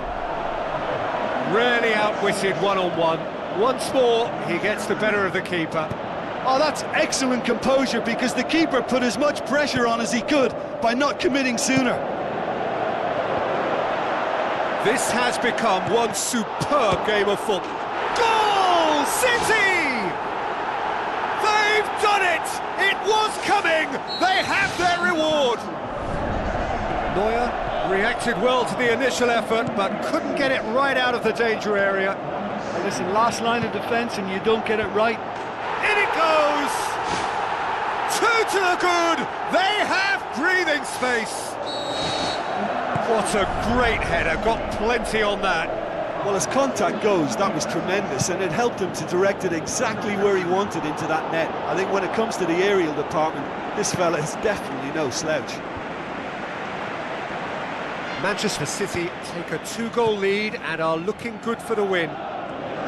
Really outwitted one-on-one. Once more, he gets the better of the keeper. Oh, that's excellent composure, because the keeper put as much pressure on as he could by not committing sooner. This has become one superb game of football. Goal! City! They've done it! It was coming! They have their reward! Neuer reacted well to the initial effort, but couldn't get it right out of the danger area. And listen, last line of defence and you don't get it right. In it goes! Two to the good! They have breathing space! What a great header, got plenty on that. Well, as contact goes, that was tremendous, and it helped him to direct it exactly where he wanted into that net. I think when it comes to the aerial department, this fella is definitely no slouch. Manchester City take a 2-goal lead and are looking good for the win.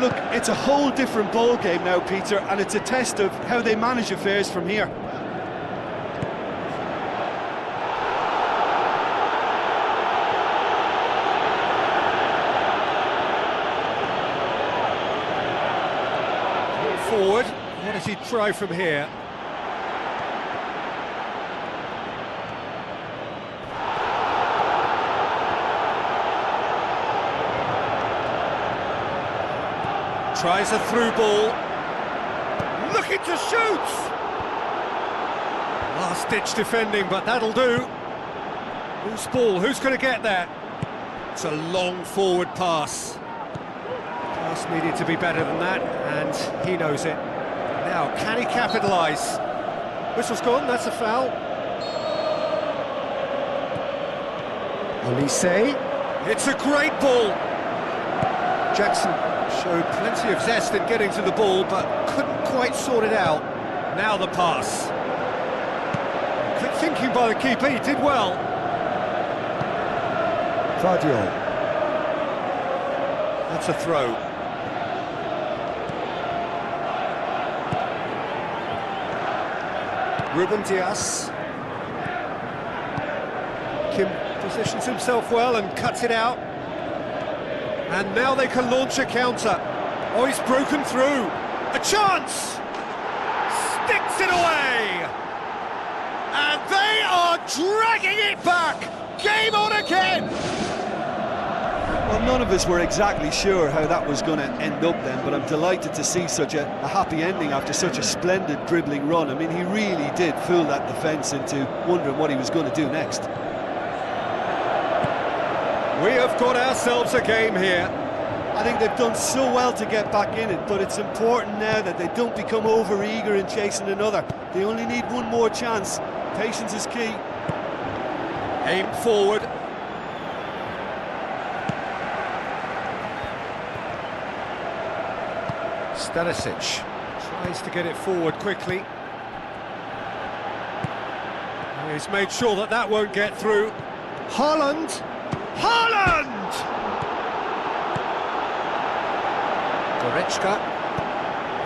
Look, it's a whole different ball game now, Peter, and it's a test of how they manage affairs from here. Forward, what does he try from here? Tries a through ball, looking to shoot! Last-ditch defending, but that'll do. Loose ball, who's going to get that? It's a long forward pass. Pass needed to be better than that, and he knows it. Now, can he capitalise? Whistle's gone, that's a foul. Olise, it's a great ball. Jackson showed plenty of zest in getting to the ball, but couldn't quite sort it out. Now the pass. Quick thinking by the keeper, he did well. Fadio. That's a throw. Ruben Dias. Kim positions himself well and cuts it out. And now they can launch a counter. Oh, he's broken through. A chance! Sticks it away! And they are dragging it back! Game on again! Well, none of us were exactly sure how that was going to end up then, but I'm delighted to see such a happy ending after such a splendid dribbling run. I mean, he really did fool that defence into wondering what he was going to do next. We have got ourselves a game here. I think they've done so well to get back in it, but it's important now that they don't become over-eager in chasing another. They only need one more chance. Patience is key. Aim forward. Stanisic tries to get it forward quickly. He's made sure that that won't get through. Haaland! Haaland! Goretzka,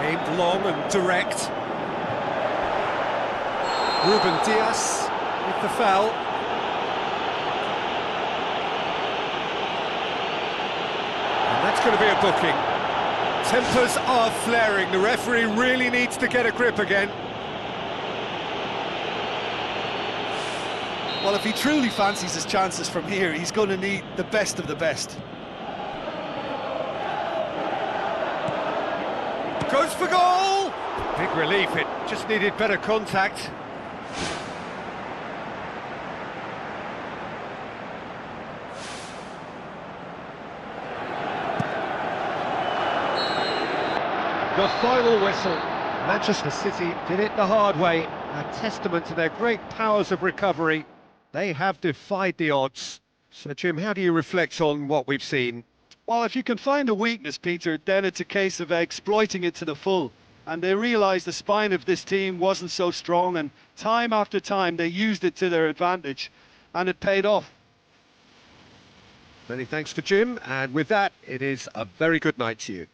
aimed long and direct. Ruben Dias with the foul. And that's going to be a booking. Tempers are flaring. The referee really needs to get a grip again. Well, if he truly fancies his chances from here, he's going to need the best of the best. Goes for goal! Big relief, it just needed better contact. The final whistle. Manchester City did it the hard way, a testament to their great powers of recovery. They have defied the odds. So, Jim, how do you reflect on what we've seen? Well, if you can find a weakness, Peter, then it's a case of exploiting it to the full. And they realised the spine of this team wasn't so strong, and time after time they used it to their advantage, and it paid off. Many thanks to Jim, and with that, it is a very good night to you.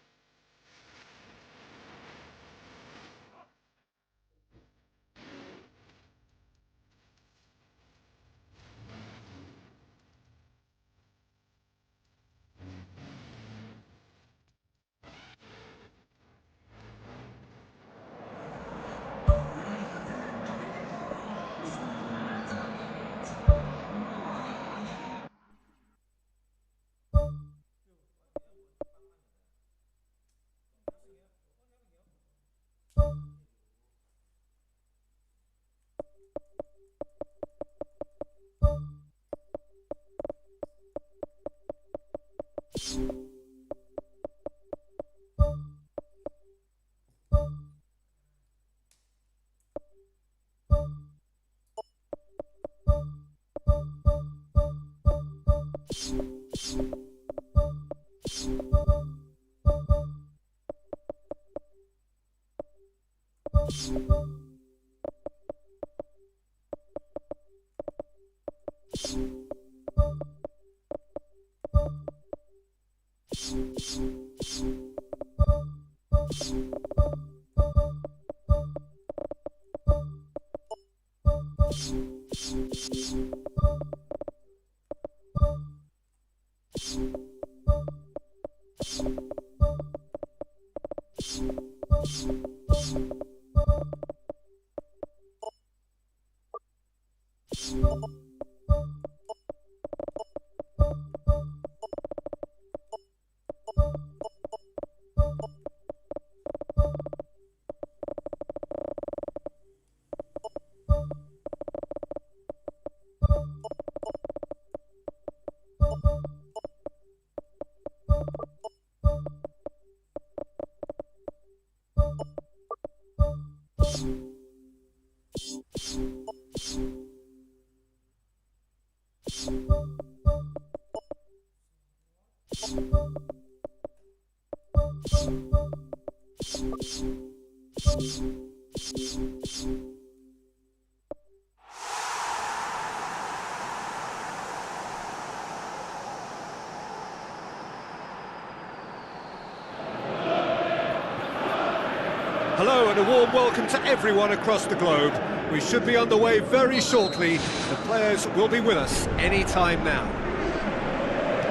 Hello and a warm welcome to everyone across the globe. We should be on the way very shortly. The players will be with us any time now.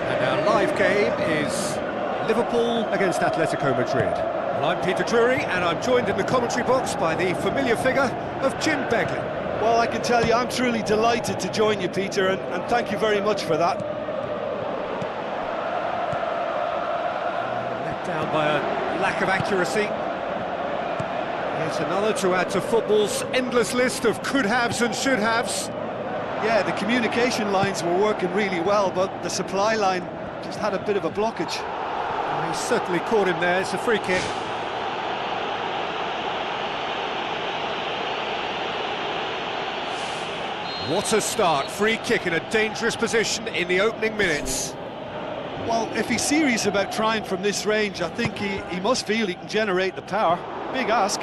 And our live game is Liverpool against Atletico Madrid. Well, I'm Peter Drury and I'm joined in the commentary box by the familiar figure of Jim Begley. Well, I can tell you I'm truly delighted to join you, Peter, and thank you very much for that. Let down by a lack of accuracy. Here's another to add to football's endless list of could-haves and should-haves. Yeah, the communication lines were working really well, but the supply line just had a bit of a blockage. Oh, he certainly caught him there. It's a free kick. What a start. Free kick in a dangerous position in the opening minutes. Well, if he's serious about trying from this range, I think he must feel he can generate the power. Big ask.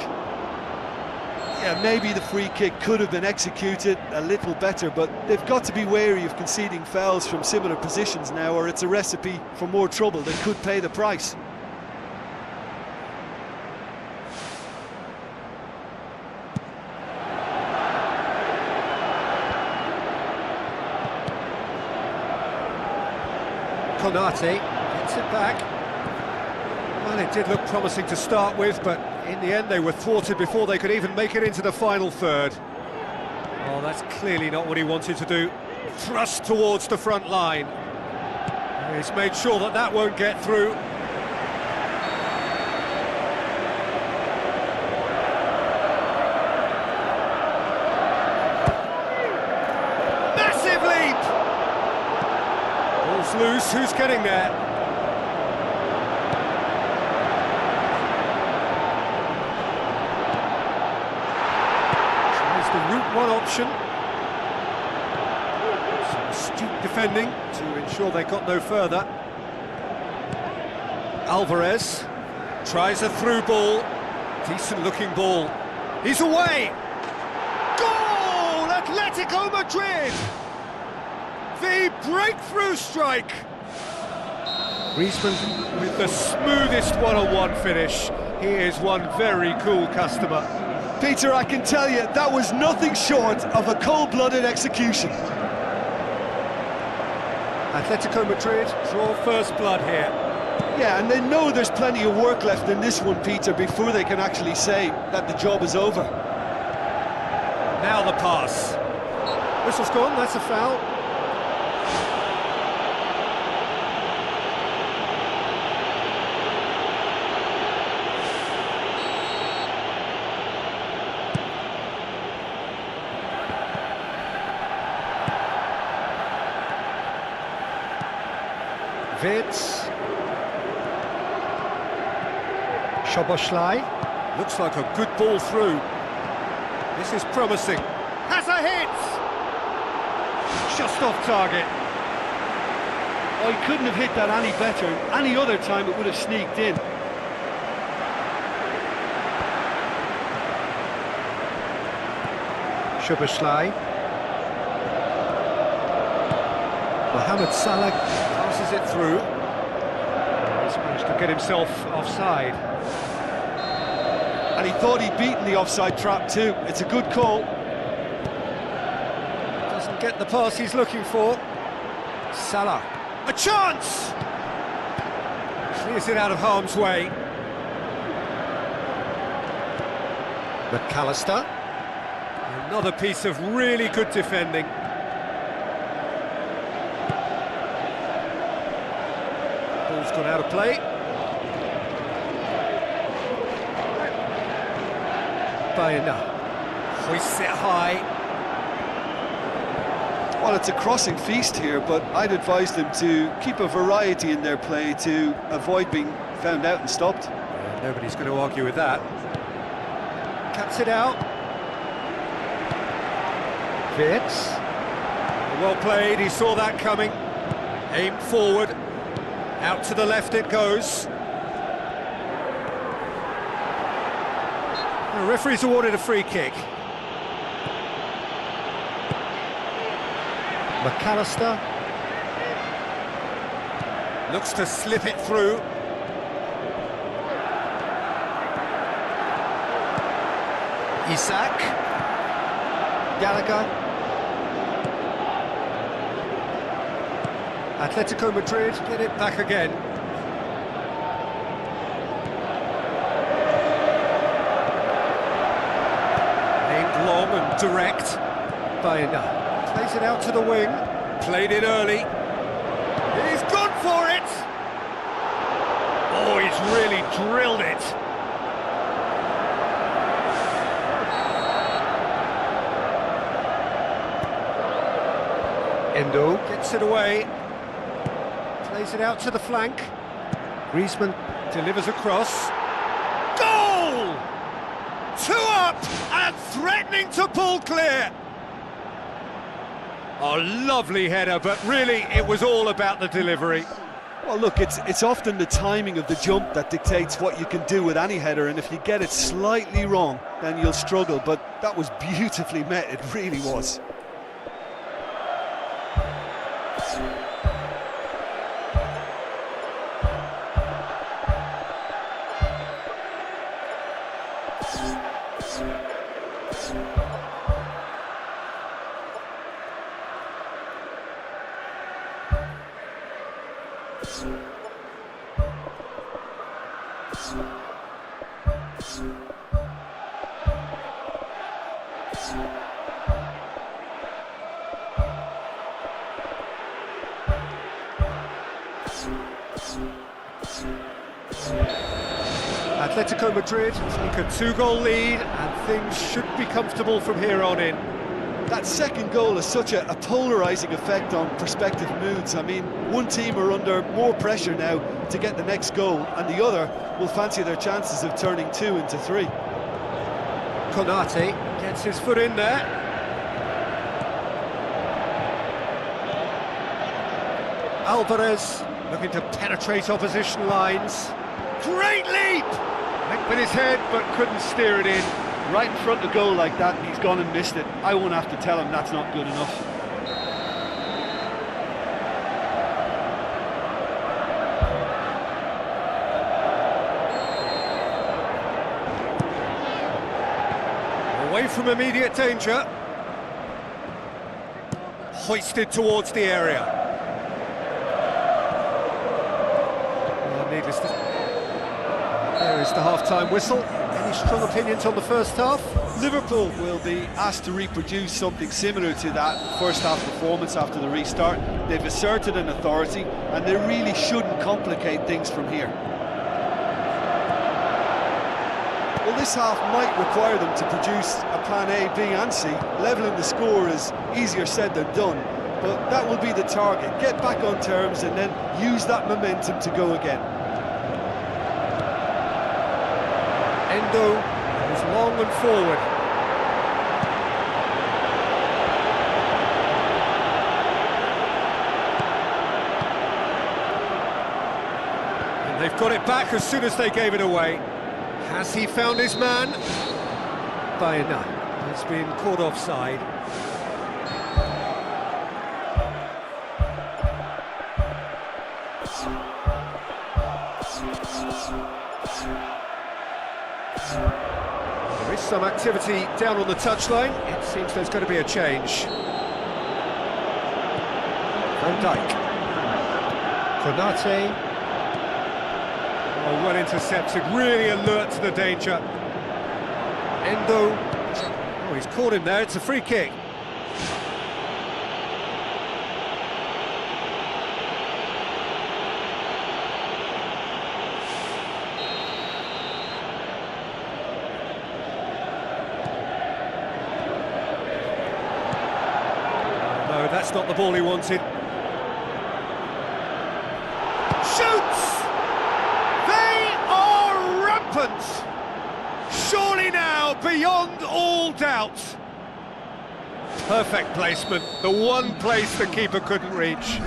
Yeah, maybe the free kick could have been executed a little better, but they've got to be wary of conceding fouls from similar positions now, or it's a recipe for more trouble that could pay the price. Konate gets it back. Well, it did look promising to start with, but in the end they were thwarted before they could even make it into the final third. Oh, that's clearly not what he wanted to do. Thrust towards the front line. He's made sure that that won't get through. Massive leap! Ball's loose, who's getting there? The route one option. Some astute defending to ensure they got no further. Alvarez tries a through ball. Decent looking ball. He's away! Goal! Atletico Madrid! The breakthrough strike! Griezmann with the smoothest one-on-one finish. He is one very cool customer. Peter, I can tell you, that was nothing short of a cold-blooded execution. Atletico Madrid draw first blood here. Yeah, and they know there's plenty of work left in this one, Peter, before they can actually say that the job is over. Now the pass. Whistle's gone, that's a foul. Witz. Szoboszlai. Looks like a good ball through. This is promising. Has a hit! Just off target. Oh, he couldn't have hit that any better. Any other time it would have sneaked in. Szoboszlai. Mohamed Salah passes it through. He's managed to get himself offside. And he thought he'd beaten the offside trap too. It's a good call. Doesn't get the pass he's looking for. Salah. A chance! Clears it out of harm's way. McAllister. Another piece of really good defending. Ball's gone out of play. Maen hoists it high. Well, it's a crossing feast here, but I'd advise them to keep a variety in their play to avoid being found out and stopped. Yeah, nobody's going to argue with that. Cuts it out. Fits. Well played, he saw that coming. Aimed forward. Out to the left it goes. The referee's awarded a free kick. McAllister looks to slip it through. Isak. Gallagher. Atletico Madrid get it back again. Aimed long and direct. Maen plays it out to the wing. Played it early. He's gone for it! Oh, he's really drilled it. Endo gets it away. Plays it out to the flank. Griezmann delivers across. Goal! 2 up and threatening to pull clear. Oh, lovely header, but really it was all about the delivery. Well, look, it's often the timing of the jump that dictates what you can do with any header, and if you get it slightly wrong, then you'll struggle, but that was beautifully met, it really was. Atletico Madrid take a 2-goal lead and things should be comfortable from here on in. That second goal has such a polarising effect on prospective moods. I mean, one team are under more pressure now to get the next goal, and the other will fancy their chances of turning 2 into 3. Konate gets his foot in there. Alvarez looking to penetrate opposition lines. Great leap! Went with his head but couldn't steer it in. Right in front of goal like that, and he's gone and missed it. I won't have to tell him that's not good enough. Away from immediate danger. Hoisted towards the area. Well, needless to... There is the half-time whistle. Any strong opinions on the first half? Liverpool will be asked to reproduce something similar to that first half performance after the restart. They've asserted an authority, and they really shouldn't complicate things from here. Well, this half might require them to produce a plan A, B and C. Levelling the score is easier said than done, but that will be the target. Get back on terms and then use that momentum to go again. Endo goes long and forward. got it back as soon as they gave it away. Has he found his man? Maen has been caught offside. There is some activity down on the touchline. It seems there's going to be a change. Van Dijk. Konate. Oh, well intercepted, really alert to the danger. Endo. Oh, he's caught him there, it's a free kick. No, that's not the ball he wanted. Shoots! They are rampant! Surely now, beyond all doubt. Perfect placement, the one place the keeper couldn't reach.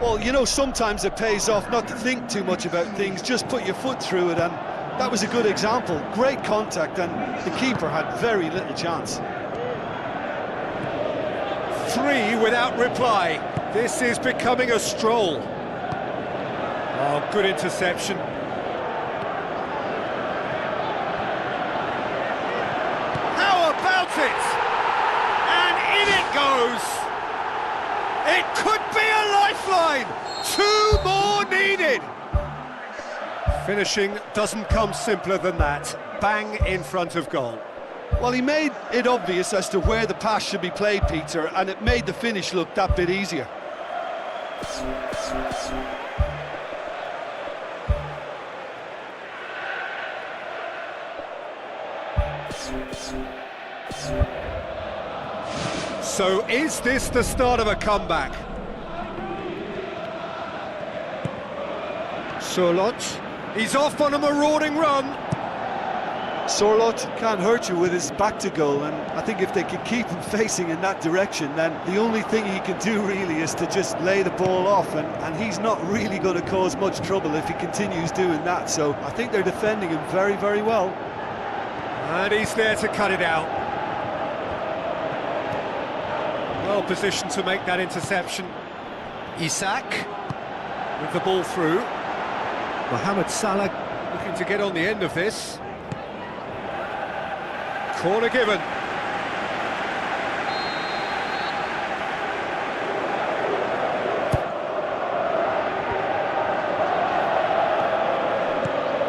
Well, you know, sometimes it pays off not to think too much about things, just put your foot through it, and that was a good example. Great contact, and the keeper had very little chance. 3 without reply. This is becoming a stroll. Oh, good interception. How about it? And in it goes. It could be a lifeline. 2 more needed. Finishing doesn't come simpler than that. Bang in front of goal. Well, he made it obvious as to where the pass should be played, Peter, and it made the finish look that bit easier. So is this the start of a comeback? Sorloth, he's off on a marauding run. Sorloth can't hurt you with his back to goal, and I think if they can keep him facing in that direction, then the only thing he can do really is to just lay the ball off, and he's not really going to cause much trouble if he continues doing that, so I think they're defending him very, very well. And he's there to cut it out. Well positioned to make that interception. Isak with the ball through. Mohamed Salah looking to get on the end of this. Corner given.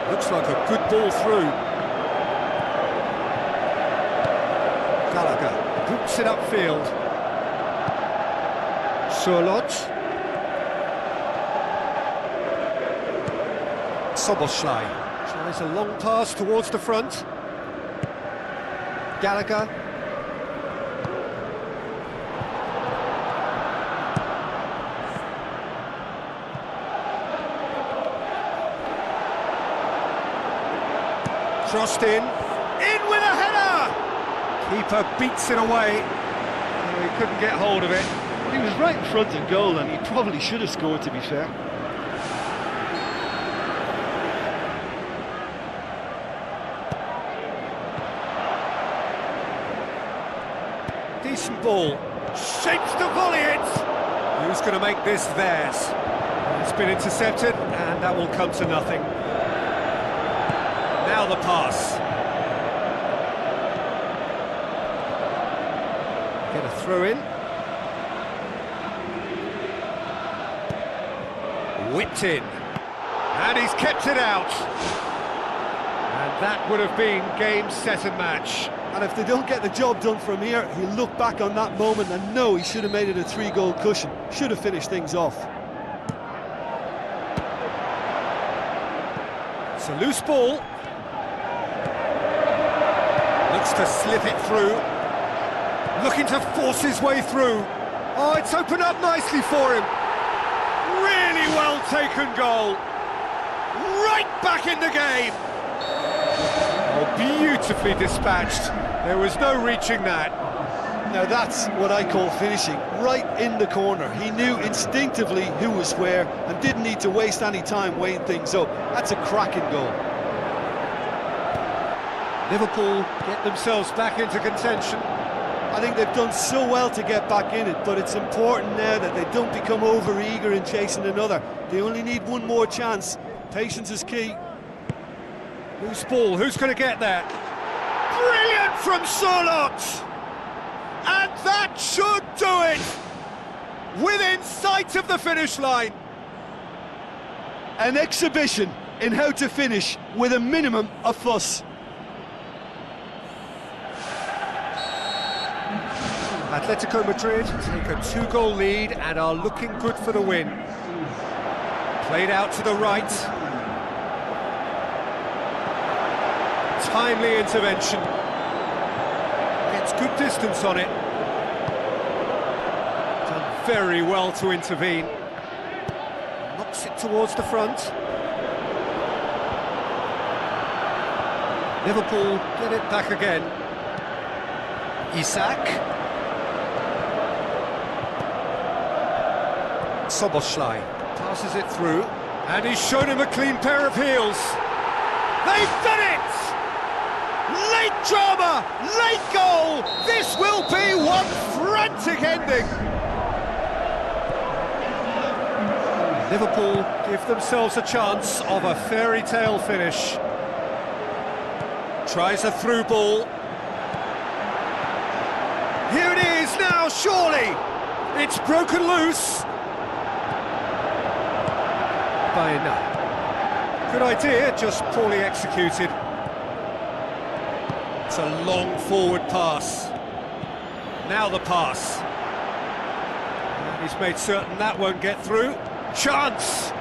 Looks like a good ball through. Gallagher boots it upfield. Sorloth. Soboslai tries a long pass towards the front. Gallagher. Crossed in with a header! Keeper beats it away. Oh, he couldn't get hold of it. He was right in front of goal, and he probably should have scored, to be fair. Decent ball, shapes to volley it. Who's going to make this theirs? It's been intercepted, and that will come to nothing. Now the pass. Get a throw in. Whipped in. And he's kept it out. And that would have been game, set and match. And if they don't get the job done from here, he'll look back on that moment and know he should have made it a 3-goal cushion. Should have finished things off. It's a loose ball. Looks to slip it through. Looking to force his way through. Oh, it's opened up nicely for him. Really well taken goal. Right back in the game. Oh, beautifully dispatched. There was no reaching that. Now that's what I call finishing, right in the corner. He knew instinctively who was where and didn't need to waste any time weighing things up. That's a cracking goal. Liverpool get themselves back into contention. I think they've done so well to get back in it, but it's important now that they don't become over-eager in chasing another. They only need one more chance. Patience is key. Whose ball? Who's going to get there? Brilliant from Solot! And that should do it! Within sight of the finish line. An exhibition in how to finish with a minimum of fuss. Atletico Madrid take a 2-goal lead and are looking good for the win. Played out to the right. Timely intervention. Gets good distance on it. Done very well to intervene. Knocks it towards the front. Liverpool get it back again. Isak. Soboslai passes it through, and he's shown him a clean pair of heels. They've done it! Late drama, late goal! This will be one frantic ending! Liverpool give themselves a chance of a fairy tale finish. Tries a through ball. Here it is now, surely! It's broken loose. Maen. Good idea, just poorly executed. It's a long forward pass. Now the pass. And he's made certain that won't get through. Chance!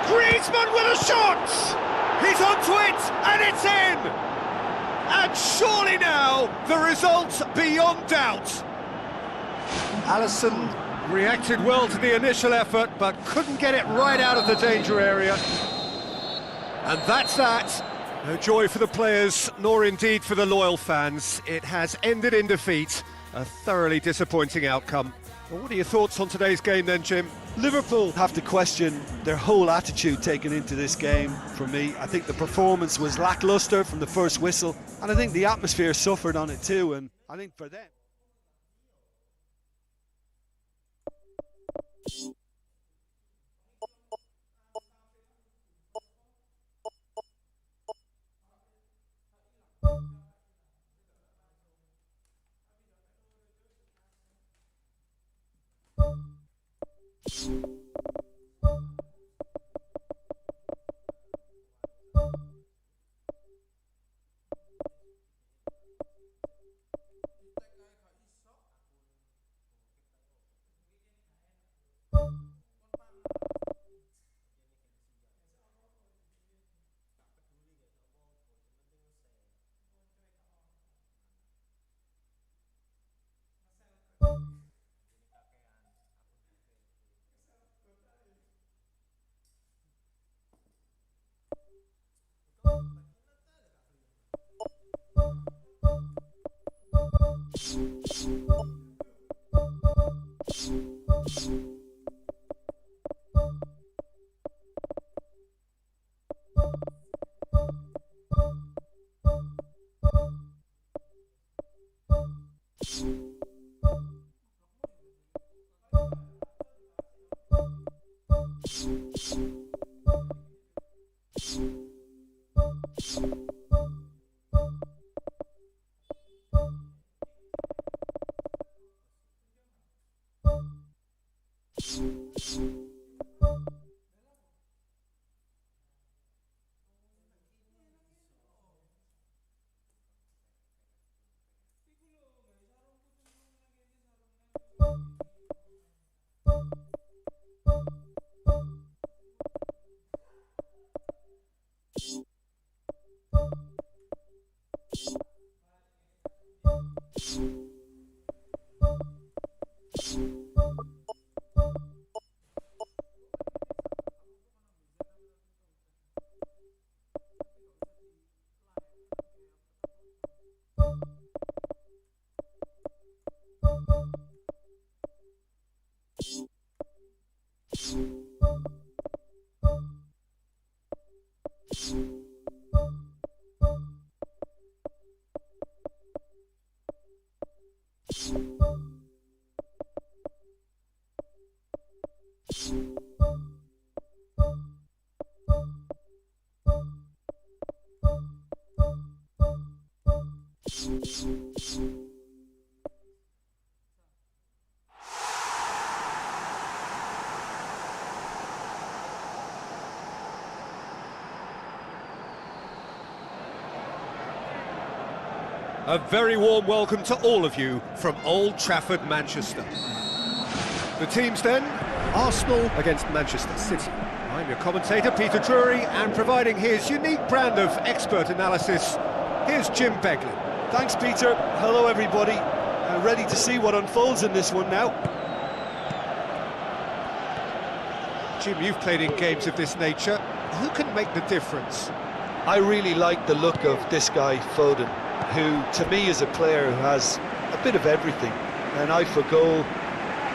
Griezmann with a shot! He's onto it, and it's in! And surely now, the result beyond doubt. Alisson reacted well to the initial effort, but couldn't get it right out of the danger area. And that's that. No joy for the players, nor indeed for the loyal fans. It has ended in defeat. A thoroughly disappointing outcome. Well, what are your thoughts on today's game then, Jim? Liverpool have to question their whole attitude taken into this game. For me, I think the performance was lacklustre from the first whistle, and I think the atmosphere suffered on it too, and I think for them... A very warm welcome to all of you from Old Trafford, Manchester. The teams then, Arsenal against Manchester City. I'm your commentator, Peter Drury, and providing his unique brand of expert analysis, here's Jim Beglin. Thanks, Peter. Hello, everybody. Ready to see what unfolds in this one now. Jim, you've played in games of this nature. Who can make the difference? I really like the look of this guy, Foden, who to me is a player who has a bit of everything. An eye for goal,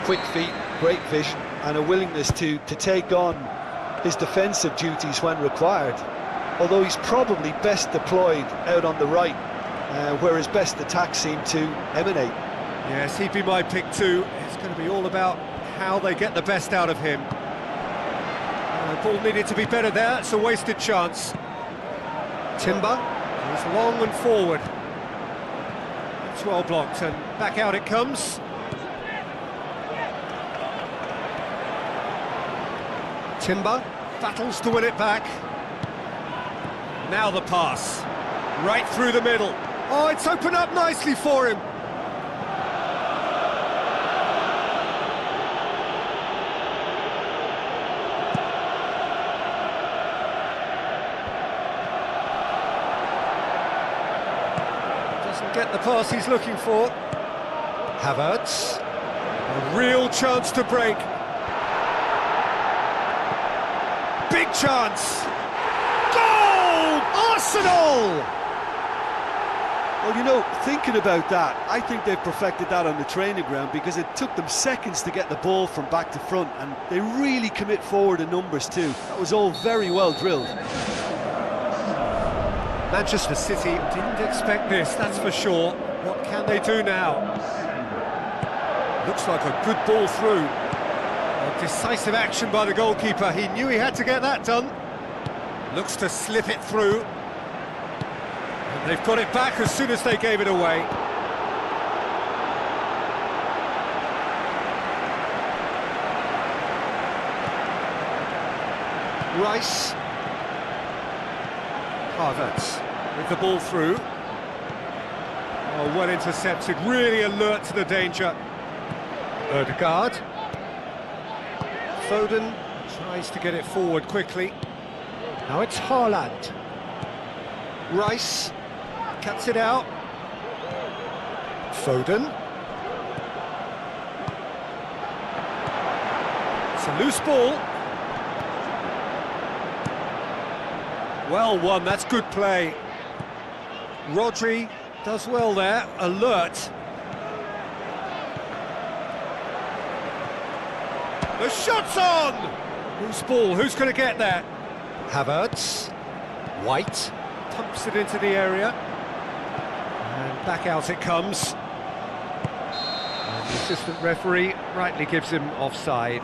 quick feet, great vision, and a willingness to take on his defensive duties when required. Although he's probably best deployed out on the right, where his best attacks seem to emanate. Yes, he'd be my pick too. It's going to be all about how they get the best out of him. Ball needed to be better there, it's a wasted chance. Timber goes long and forward. It's well blocked, and back out it comes. Timber battles to win it back. Now the pass, right through the middle. Oh, it's opened up nicely for him. Doesn't get the pass he's looking for. Havertz, a real chance to break. Big chance! Goal! Arsenal! Well, you know, thinking about that, I think they've perfected that on the training ground, because it took them seconds to get the ball from back to front, and they really commit forward in numbers too. That was all very well drilled. Manchester City didn't expect this, that's for sure. What can they do now? Looks like a good ball through. A decisive action by the goalkeeper. He knew he had to get that done. Looks to slip it through. And they've got it back as soon as they gave it away. Rice. Havertz with the ball through. Oh, well intercepted, really alert to the danger. Ødegaard. Foden tries to get it forward quickly. Now it's Haaland. Rice cuts it out. Foden. It's a loose ball. Well won, that's good play. Rodri does well there, alert. The shot's on! Loose ball, who's going to get that? Havertz. White pumps it into the area. And back out it comes. And the assistant referee rightly gives him offside.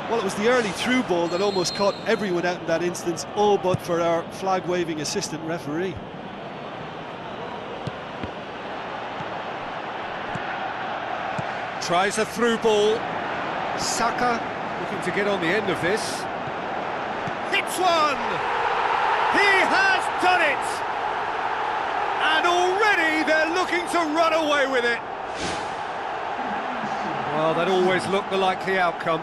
Well, it was the early through ball that almost caught everyone out in that instance, all but for our flag-waving assistant referee. Tries a through ball. Saka looking to get on the end of this. Hits one! He has done it! And already they're looking to run away with it. Well, that always looked the likely outcome.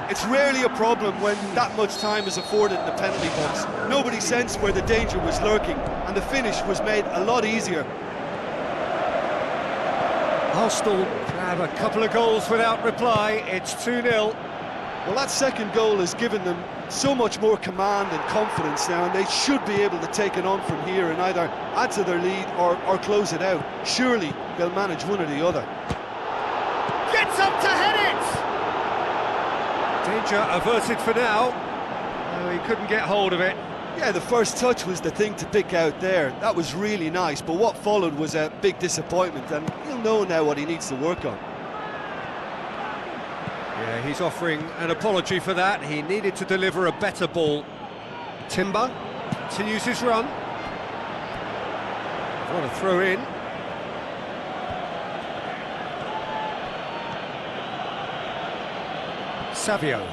It's rarely a problem when that much time is afforded in the penalty box. Nobody sensed where the danger was lurking, and the finish was made a lot easier. Arsenal have a couple of goals without reply. It's 2-0. Well, that second goal has given them so much more command and confidence now, and they should be able to take it on from here and either add to their lead or close it out. Surely they'll manage one or the other. Gets up to head it! Danger averted for now. No, he couldn't get hold of it. Yeah, the first touch was the thing to pick out there. That was really nice, but what followed was a big disappointment, and he'll know now what he needs to work on. Yeah, he's offering an apology for that. He needed to deliver a better ball. Timber continues his run. What a throw in. Savio.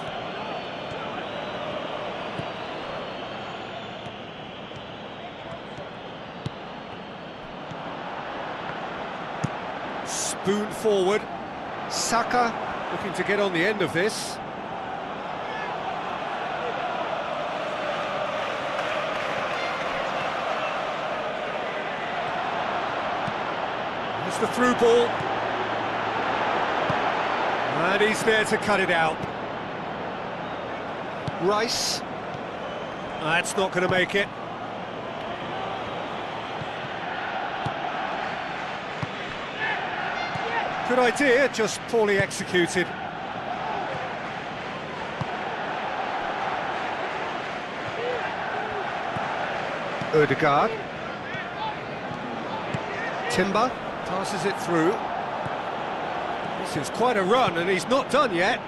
Spoon forward. Saka looking to get on the end of this. It's the through ball. And he's there to cut it out. Rice. That's not going to make it. Good idea, just poorly executed. Odegaard. Timber passes it through. This is quite a run, and he's not done yet.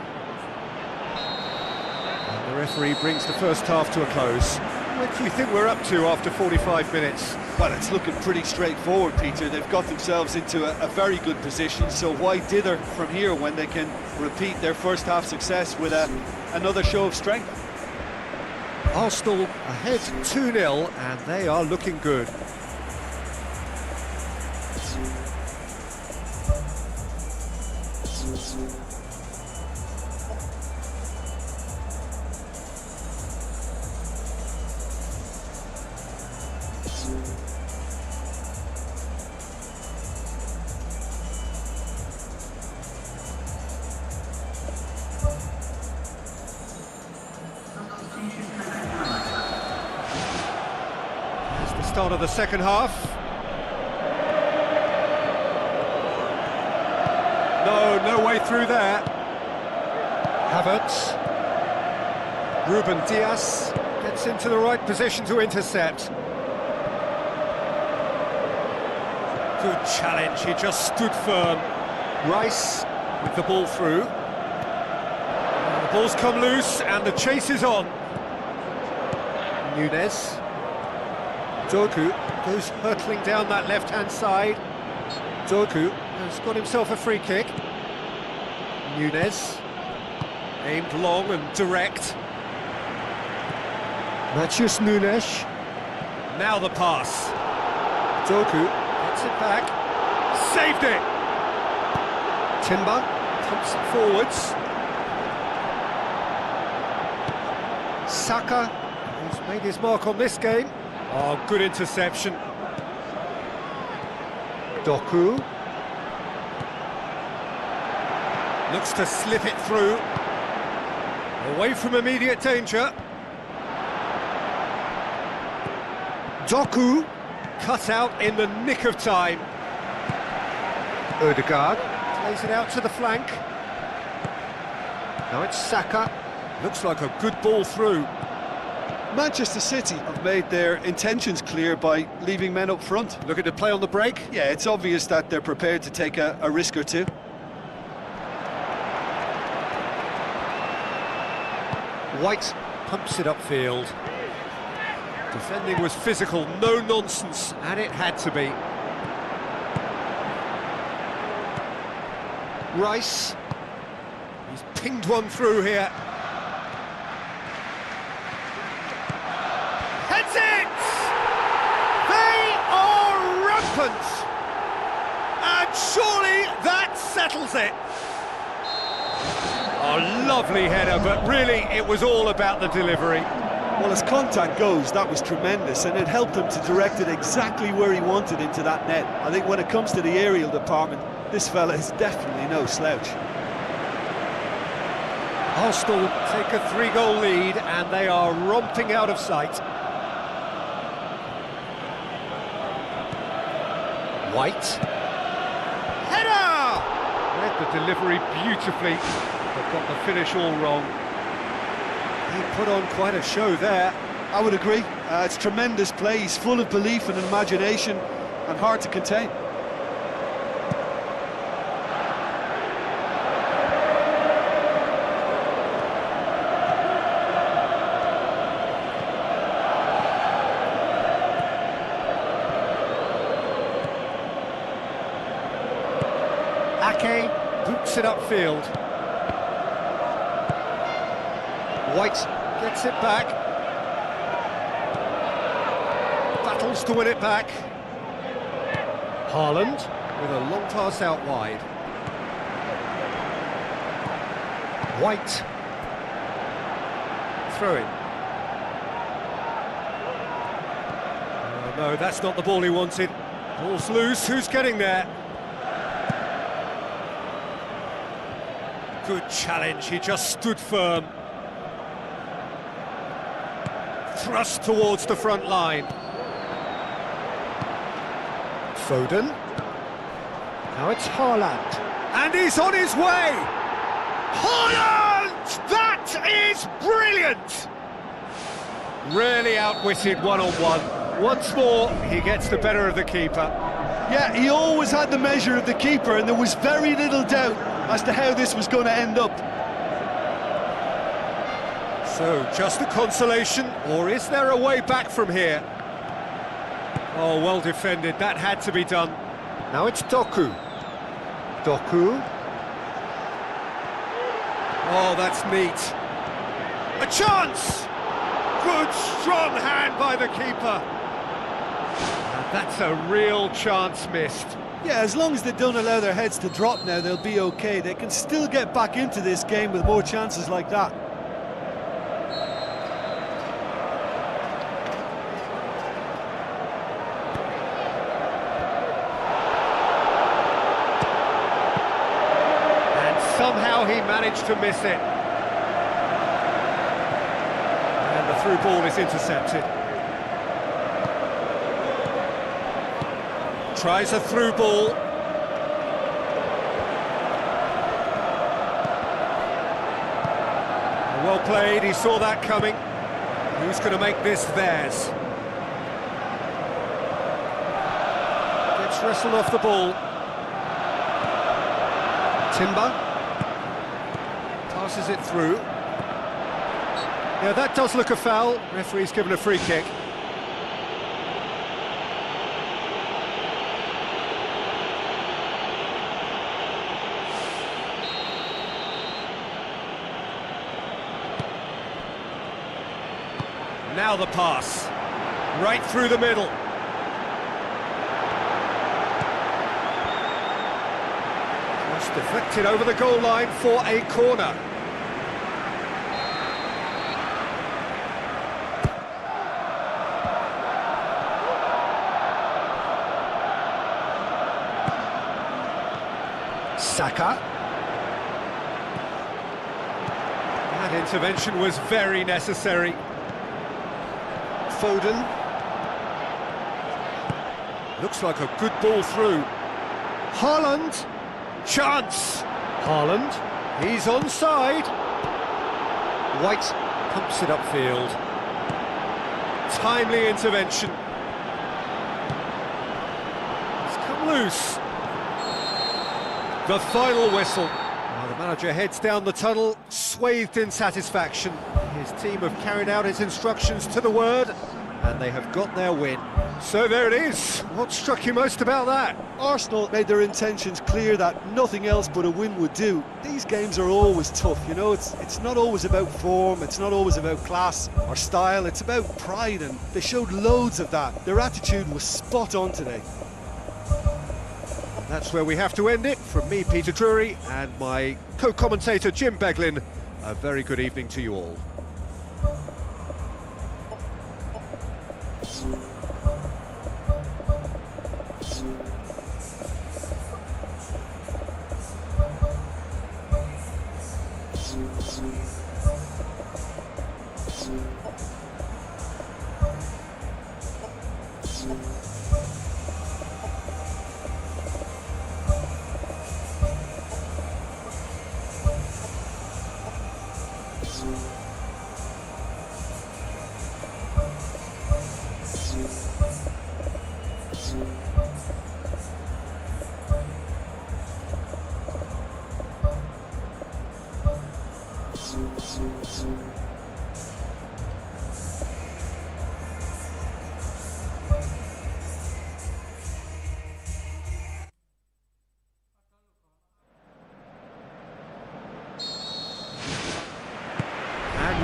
And the referee brings the first half to a close. What do you think we're up to after 45 minutes? Well, it's looking pretty straightforward, Peter. They've got themselves into a very good position, so why dither from here when they can repeat their first half success with another show of strength? Arsenal ahead 2-0, and they are looking good. Start of the second half. No way through there. Havertz. Ruben Dias gets into the right position to intercept. Good challenge, he just stood firm. Rice with the ball through. The ball's come loose and the chase is on. Nunez. Doku goes hurtling down that left-hand side. Doku has got himself a free kick. Nunez, aimed long and direct. Matheus Nunes. Now the pass. Doku gets it back. Saved it! Timber pumps it forwards. Saka has made his mark on this game. Oh, good interception. Doku. Looks to slip it through. Away from immediate danger. Doku cut out in the nick of time. Odegaard plays it out to the flank. Now it's Saka. Looks like a good ball through. Manchester City have made their intentions clear by leaving men up front. Looking to play on the break? Yeah, it's obvious that they're prepared to take a risk or two. White pumps it upfield. Defending was physical, no nonsense, and it had to be. Rice. He's pinged one through here. Heads it! They are rampant! And surely that settles it. A lovely header, but really it was all about the delivery. Well, as contact goes, that was tremendous, and it helped him to direct it exactly where he wanted into that net. I think when it comes to the aerial department, this fella is definitely no slouch. Arsenal take a 3-goal lead, and they are romping out of sight. White. Header! Read the delivery beautifully, but got the finish all wrong. He put on quite a show there. I would agree. It's tremendous play. He's full of belief and imagination and hard to contain. Ake boots it upfield. White gets it back. Battles to win it back. Haaland with a long pass out wide. White. Throw in. Oh, no, that's not the ball he wanted. Ball's loose, who's getting there? Good challenge, he just stood firm. Thrust towards the front line. Foden. Now it's Haaland. And he's on his way! Haaland! That is brilliant! Really outwitted one-on-one. Once more, he gets the better of the keeper. Yeah, he always had the measure of the keeper, and there was very little doubt as to how this was going to end up. So, just a consolation, or is there a way back from here? Oh, well defended, that had to be done. Now it's Doku. Doku. Oh, that's neat. A chance! Good, strong hand by the keeper. And that's a real chance missed. Yeah, as long as they don't allow their heads to drop now, they'll be okay. They can still get back into this game with more chances like that. Somehow he managed to miss it. And the through ball is intercepted. Tries a through ball. Well played, he saw that coming. Who's going to make this theirs? Gets wrestled off the ball. Timber. Passes it through. Yeah, that does look a foul. Referee's given a free kick. Now the pass. Right through the middle. Just deflected over the goal line for a corner. Saka. That intervention was very necessary. Foden. Looks like a good ball through. Haaland. Chance. Haaland. He's onside. White pumps it upfield. Timely intervention. It's come loose. The final whistle. Now the manager heads down the tunnel, swathed in satisfaction. His team have carried out his instructions to the word, and they have got their win. So there it is. What struck you most about that? Arsenal made their intentions clear that nothing else but a win would do. These games are always tough, you know, it's not always about form, it's not always about class or style, it's about pride, and they showed loads of that. Their attitude was spot on today. That's where we have to end it. From me, Peter Drury, and my co-commentator, Jim Beglin, a very good evening to you all.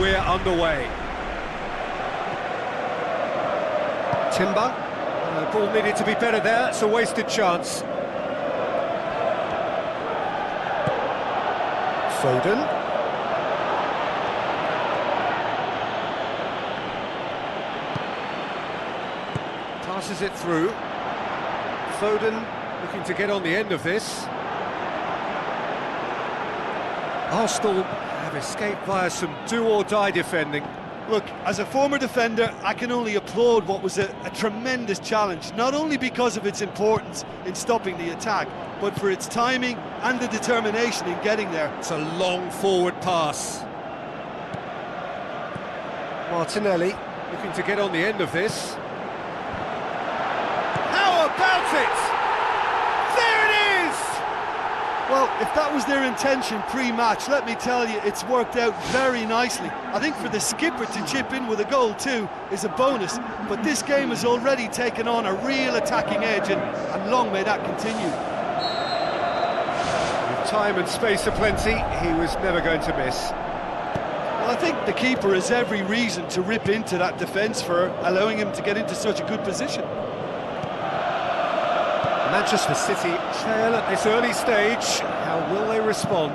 we're underway. Timber. The ball needed to be better there, it's a wasted chance. Foden. Passes it through. Foden looking to get on the end of this. Arsenal have escaped via some do-or-die defending. Look, as a former defender, I can only applaud what was a tremendous challenge, not only because of its importance in stopping the attack, but for its timing and the determination in getting there. It's a long forward pass. Martinelli looking to get on the end of this. How about it? There it is! Well, if that was their intention pre-match, let me tell you, it's worked out very nicely. I think for the skipper to chip in with a goal too is a bonus, but this game has already taken on a real attacking edge, and long may that continue. With time and space aplenty, he was never going to miss. Well, I think the keeper has every reason to rip into that defence for allowing him to get into such a good position. Manchester City trail at this early stage. How will they respond?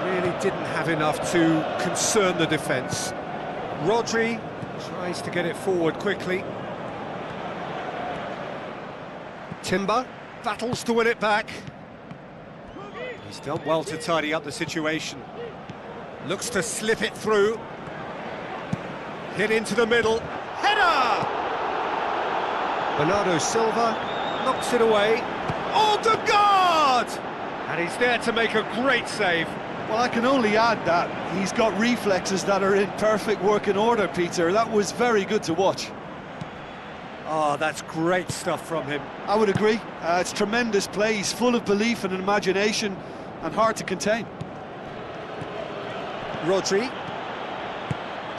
Really didn't have enough to concern the defence. Rodri tries to get it forward quickly. Timber battles to win it back. He's done well to tidy up the situation. Looks to slip it through. Hit into the middle. Header! Bernardo Silva knocks it away. Odegaard! And he's there to make a great save. Well, I can only add that he's got reflexes that are in perfect working order, Peter. That was very good to watch. Oh, that's great stuff from him. I would agree. It's tremendous play. He's full of belief and imagination and hard to contain. Rodri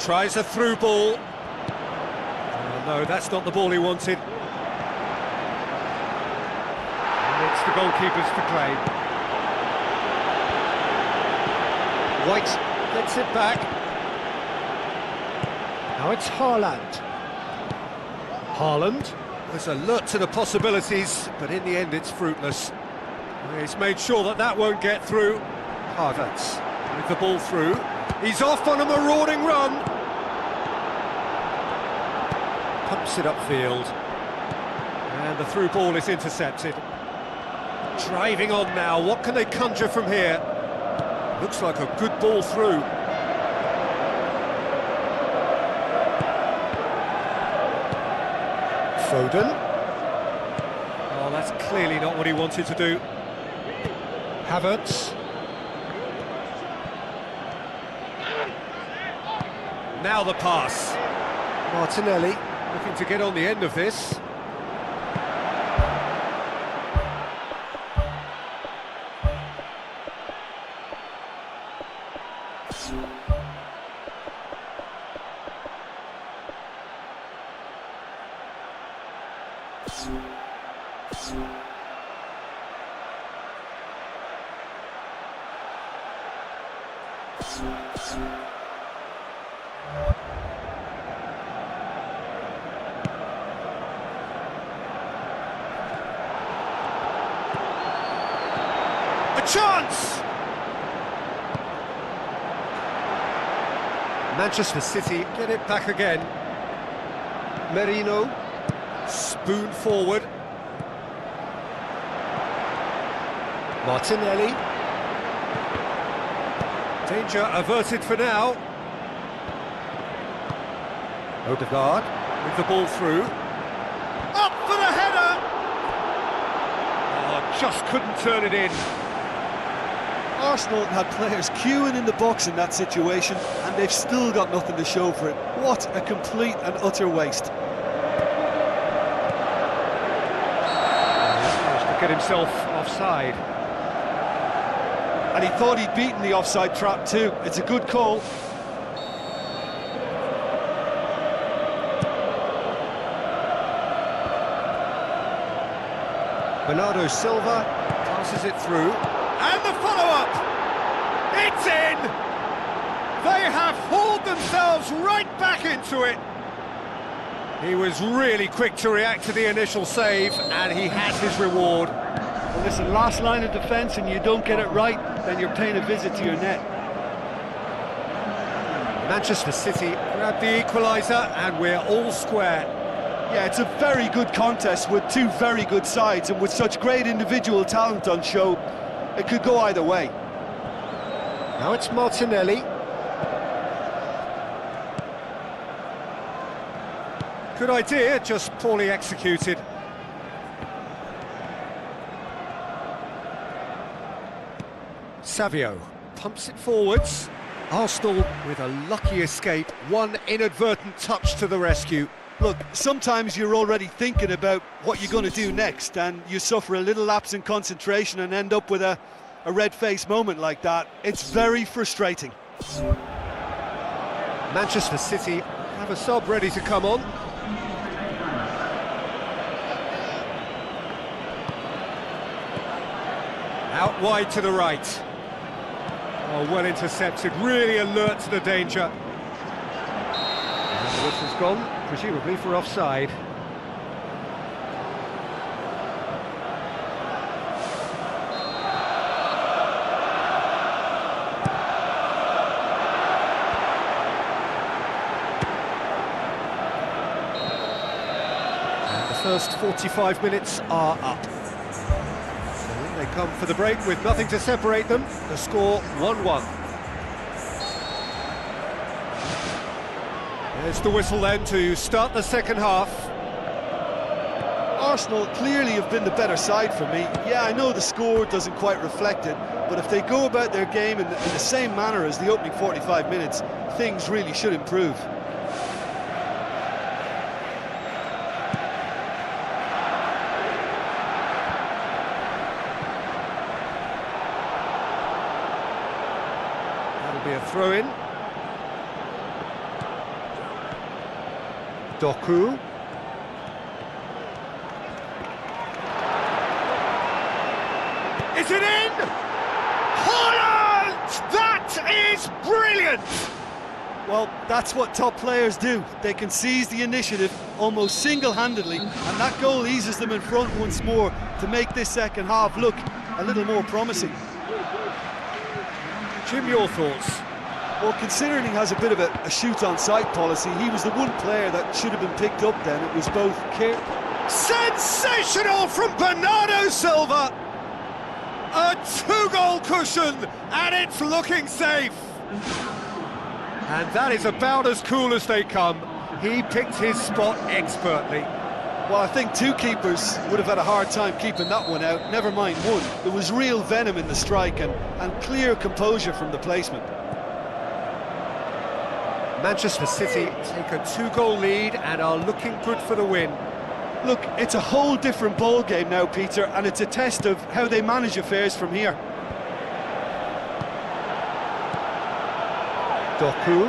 tries a through ball. Oh, no, that's not the ball he wanted. It's the goalkeepers to claim. White gets it back. Now it's Haaland. Haaland was alert to the possibilities, but in the end it's fruitless. He's made sure that that won't get through. Havertz with the ball through. He's off on a marauding run. Pumps it upfield. And the through ball is intercepted. Driving on now, what can they conjure from here? Looks like a good ball through. Foden. Oh, that's clearly not what he wanted to do. Havertz. Now the pass. Martinelli looking to get on the end of this. A chance! Manchester City get it back again. Merino, spoon forward. Martinelli. Danger averted for now. Odegaard with the ball through. Up for the header! Oh, just couldn't turn it in. Arsenal had players queuing in the box in that situation, and they've still got nothing to show for it. What a complete and utter waste. He's managed to get himself offside. And he thought he'd beaten the offside trap too. It's a good call. Bernardo Silva passes it through. And the follow-up! It's in! They have hauled themselves right back into it. He was really quick to react to the initial save, and he has his reward. Well, listen, last line of defence and you don't get it right, then you're paying a visit to your net. Manchester City grab the equaliser, and we're all square. Yeah, it's a very good contest with two very good sides, and with such great individual talent on show, it could go either way. Now it's Martinelli. Good idea, just poorly executed. Savio pumps it forwards. Arsenal with a lucky escape, one inadvertent touch to the rescue. Look, sometimes you're already thinking about what you're going to do next, and you suffer a little lapse in concentration and end up with a red-faced moment like that. It's very frustrating. Manchester City have a sub ready to come on. Out wide to the right. Oh, well intercepted, really alert to the danger. And the whistle's gone, presumably for offside. And the first 45 minutes are up. They come for the break with nothing to separate them. The score 1-1. There's the whistle then to start the second half. Arsenal clearly have been the better side for me. Yeah, I know the score doesn't quite reflect it, but if they go about their game in the same manner as the opening 45 minutes, things really should improve. Be a throw-in. Doku. Is it in? Haaland! That is brilliant! Well, that's what top players do. They can seize the initiative almost single-handedly, and that goal eases them in front once more to make this second half look a little more promising. Jim, your thoughts? Well, considering he has a bit of a shoot-on-sight policy, he was the one player that should have been picked up then. It was both sensational from Bernardo Silva! A two-goal cushion, and it's looking safe! And that is about as cool as they come. He picked his spot expertly. Well, I think two keepers would have had a hard time keeping that one out, never mind one. There was real venom in the strike and clear composure from the placement. Manchester City take a two-goal lead and are looking good for the win. Look, it's a whole different ball game now, Peter, and it's a test of how they manage affairs from here. Doku.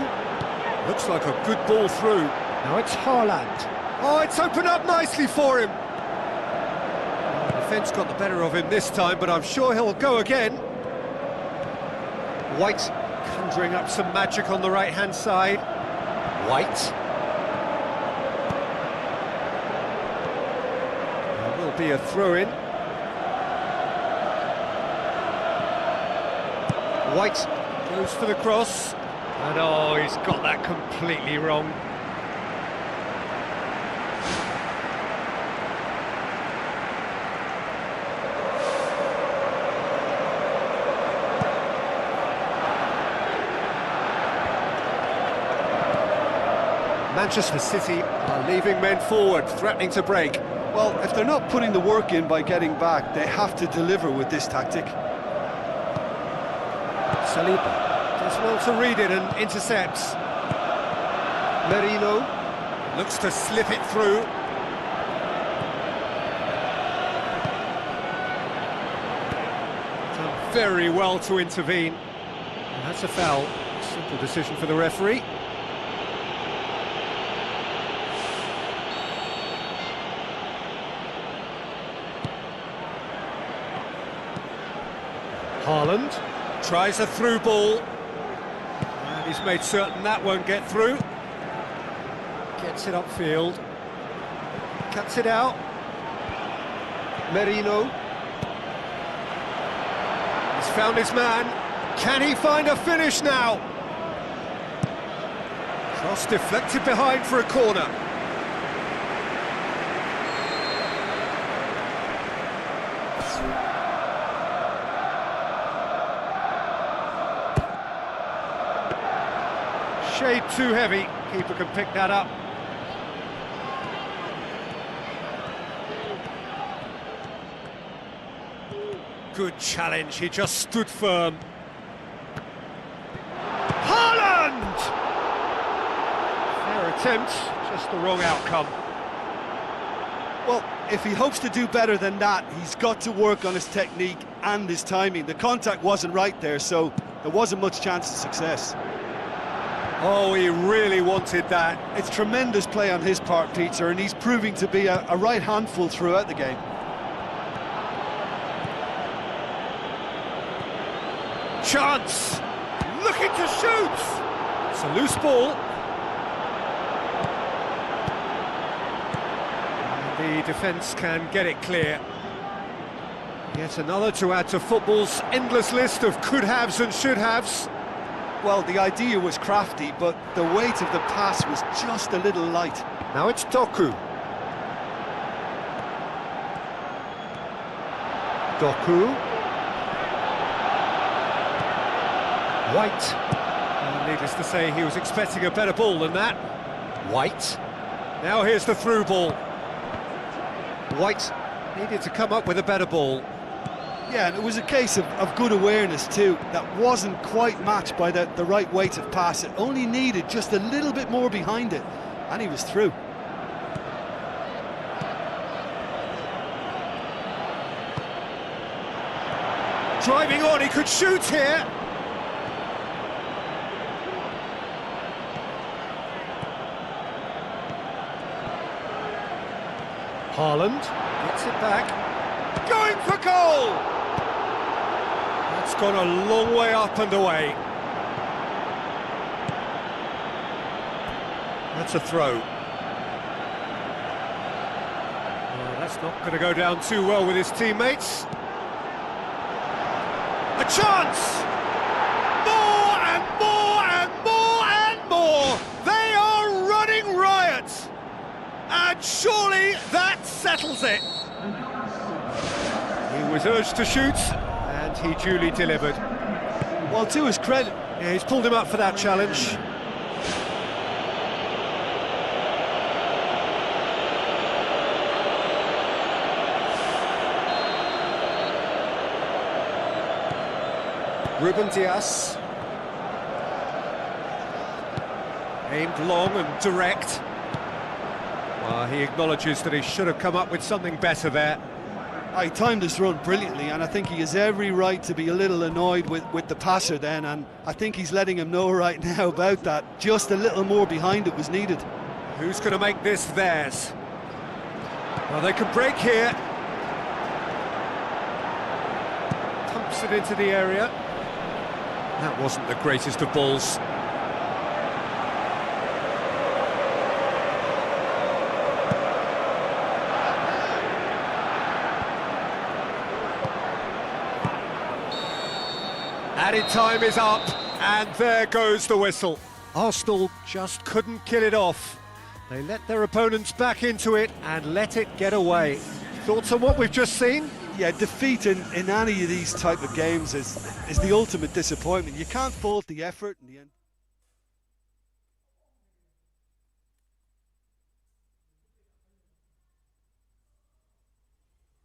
Looks like a good ball through. Now it's Haaland. Oh, it's opened up nicely for him. The defence got the better of him this time, but I'm sure he'll go again. White conjuring up some magic on the right-hand side. White. There will be a throw-in. White goes for the cross. And oh, he's got that completely wrong. Manchester City are leaving men forward, threatening to break. Well, if they're not putting the work in by getting back, they have to deliver with this tactic. Saliba does well to read it and intercepts. Merino looks to slip it through. Done very well to intervene. And that's a foul. Simple decision for the referee. Haaland tries a through ball, and He's made certain that won't get through. Gets it upfield. Cuts it out. Merino. He's found his man. Can he find a finish now? Cross deflected behind for a corner. Shade too heavy. Keeper can pick that up. Good challenge, he just stood firm. Haaland! Fair attempt, just the wrong outcome. Well, if he hopes to do better than that, he's got to work on his technique and his timing. The contact wasn't right there, so there wasn't much chance of success. Oh, he really wanted that. It's tremendous play on his part, Peter, and he's proving to be a right handful throughout the game. Chance! Looking to shoot! It's a loose ball. The defence can get it clear. Yet another to add to football's endless list of could-haves and should-haves. Well, the idea was crafty, but the weight of the pass was just a little light. Now it's Doku. Doku. White. Needless to say, he was expecting a better ball than that. White. Now here's the through ball. White needed to come up with a better ball. Yeah, and it was a case of good awareness too. That wasn't quite matched by the right weight of pass. It only needed just a little bit more behind it, and he was through. Driving on, he could shoot here. Haaland gets it back. Going for goal! That's gone a long way up and away. That's a throw. Oh, that's not going to go down too well with his teammates. A chance! More and more and more and more! They are running riot! And surely that settles it. He was urged to shoot, and he duly delivered. Well, to his credit, yeah, he's pulled him up for that challenge. Ruben Dias. Aimed long and direct. Well, he acknowledges that he should have come up with something better there. He timed his run brilliantly, and I think he has every right to be a little annoyed with the passer then, and I think he's letting him know right now about that. Just a little more behind it was needed. Who's going to make this theirs? Well, they could break here. Pumps it into the area. That wasn't the greatest of balls. Added time is up, and there goes the whistle. Arsenal just couldn't kill it off. They let their opponents back into it and let it get away. Thoughts on what we've just seen? Yeah, defeat in any of these type of games is the ultimate disappointment. You can't fault the effort in the end.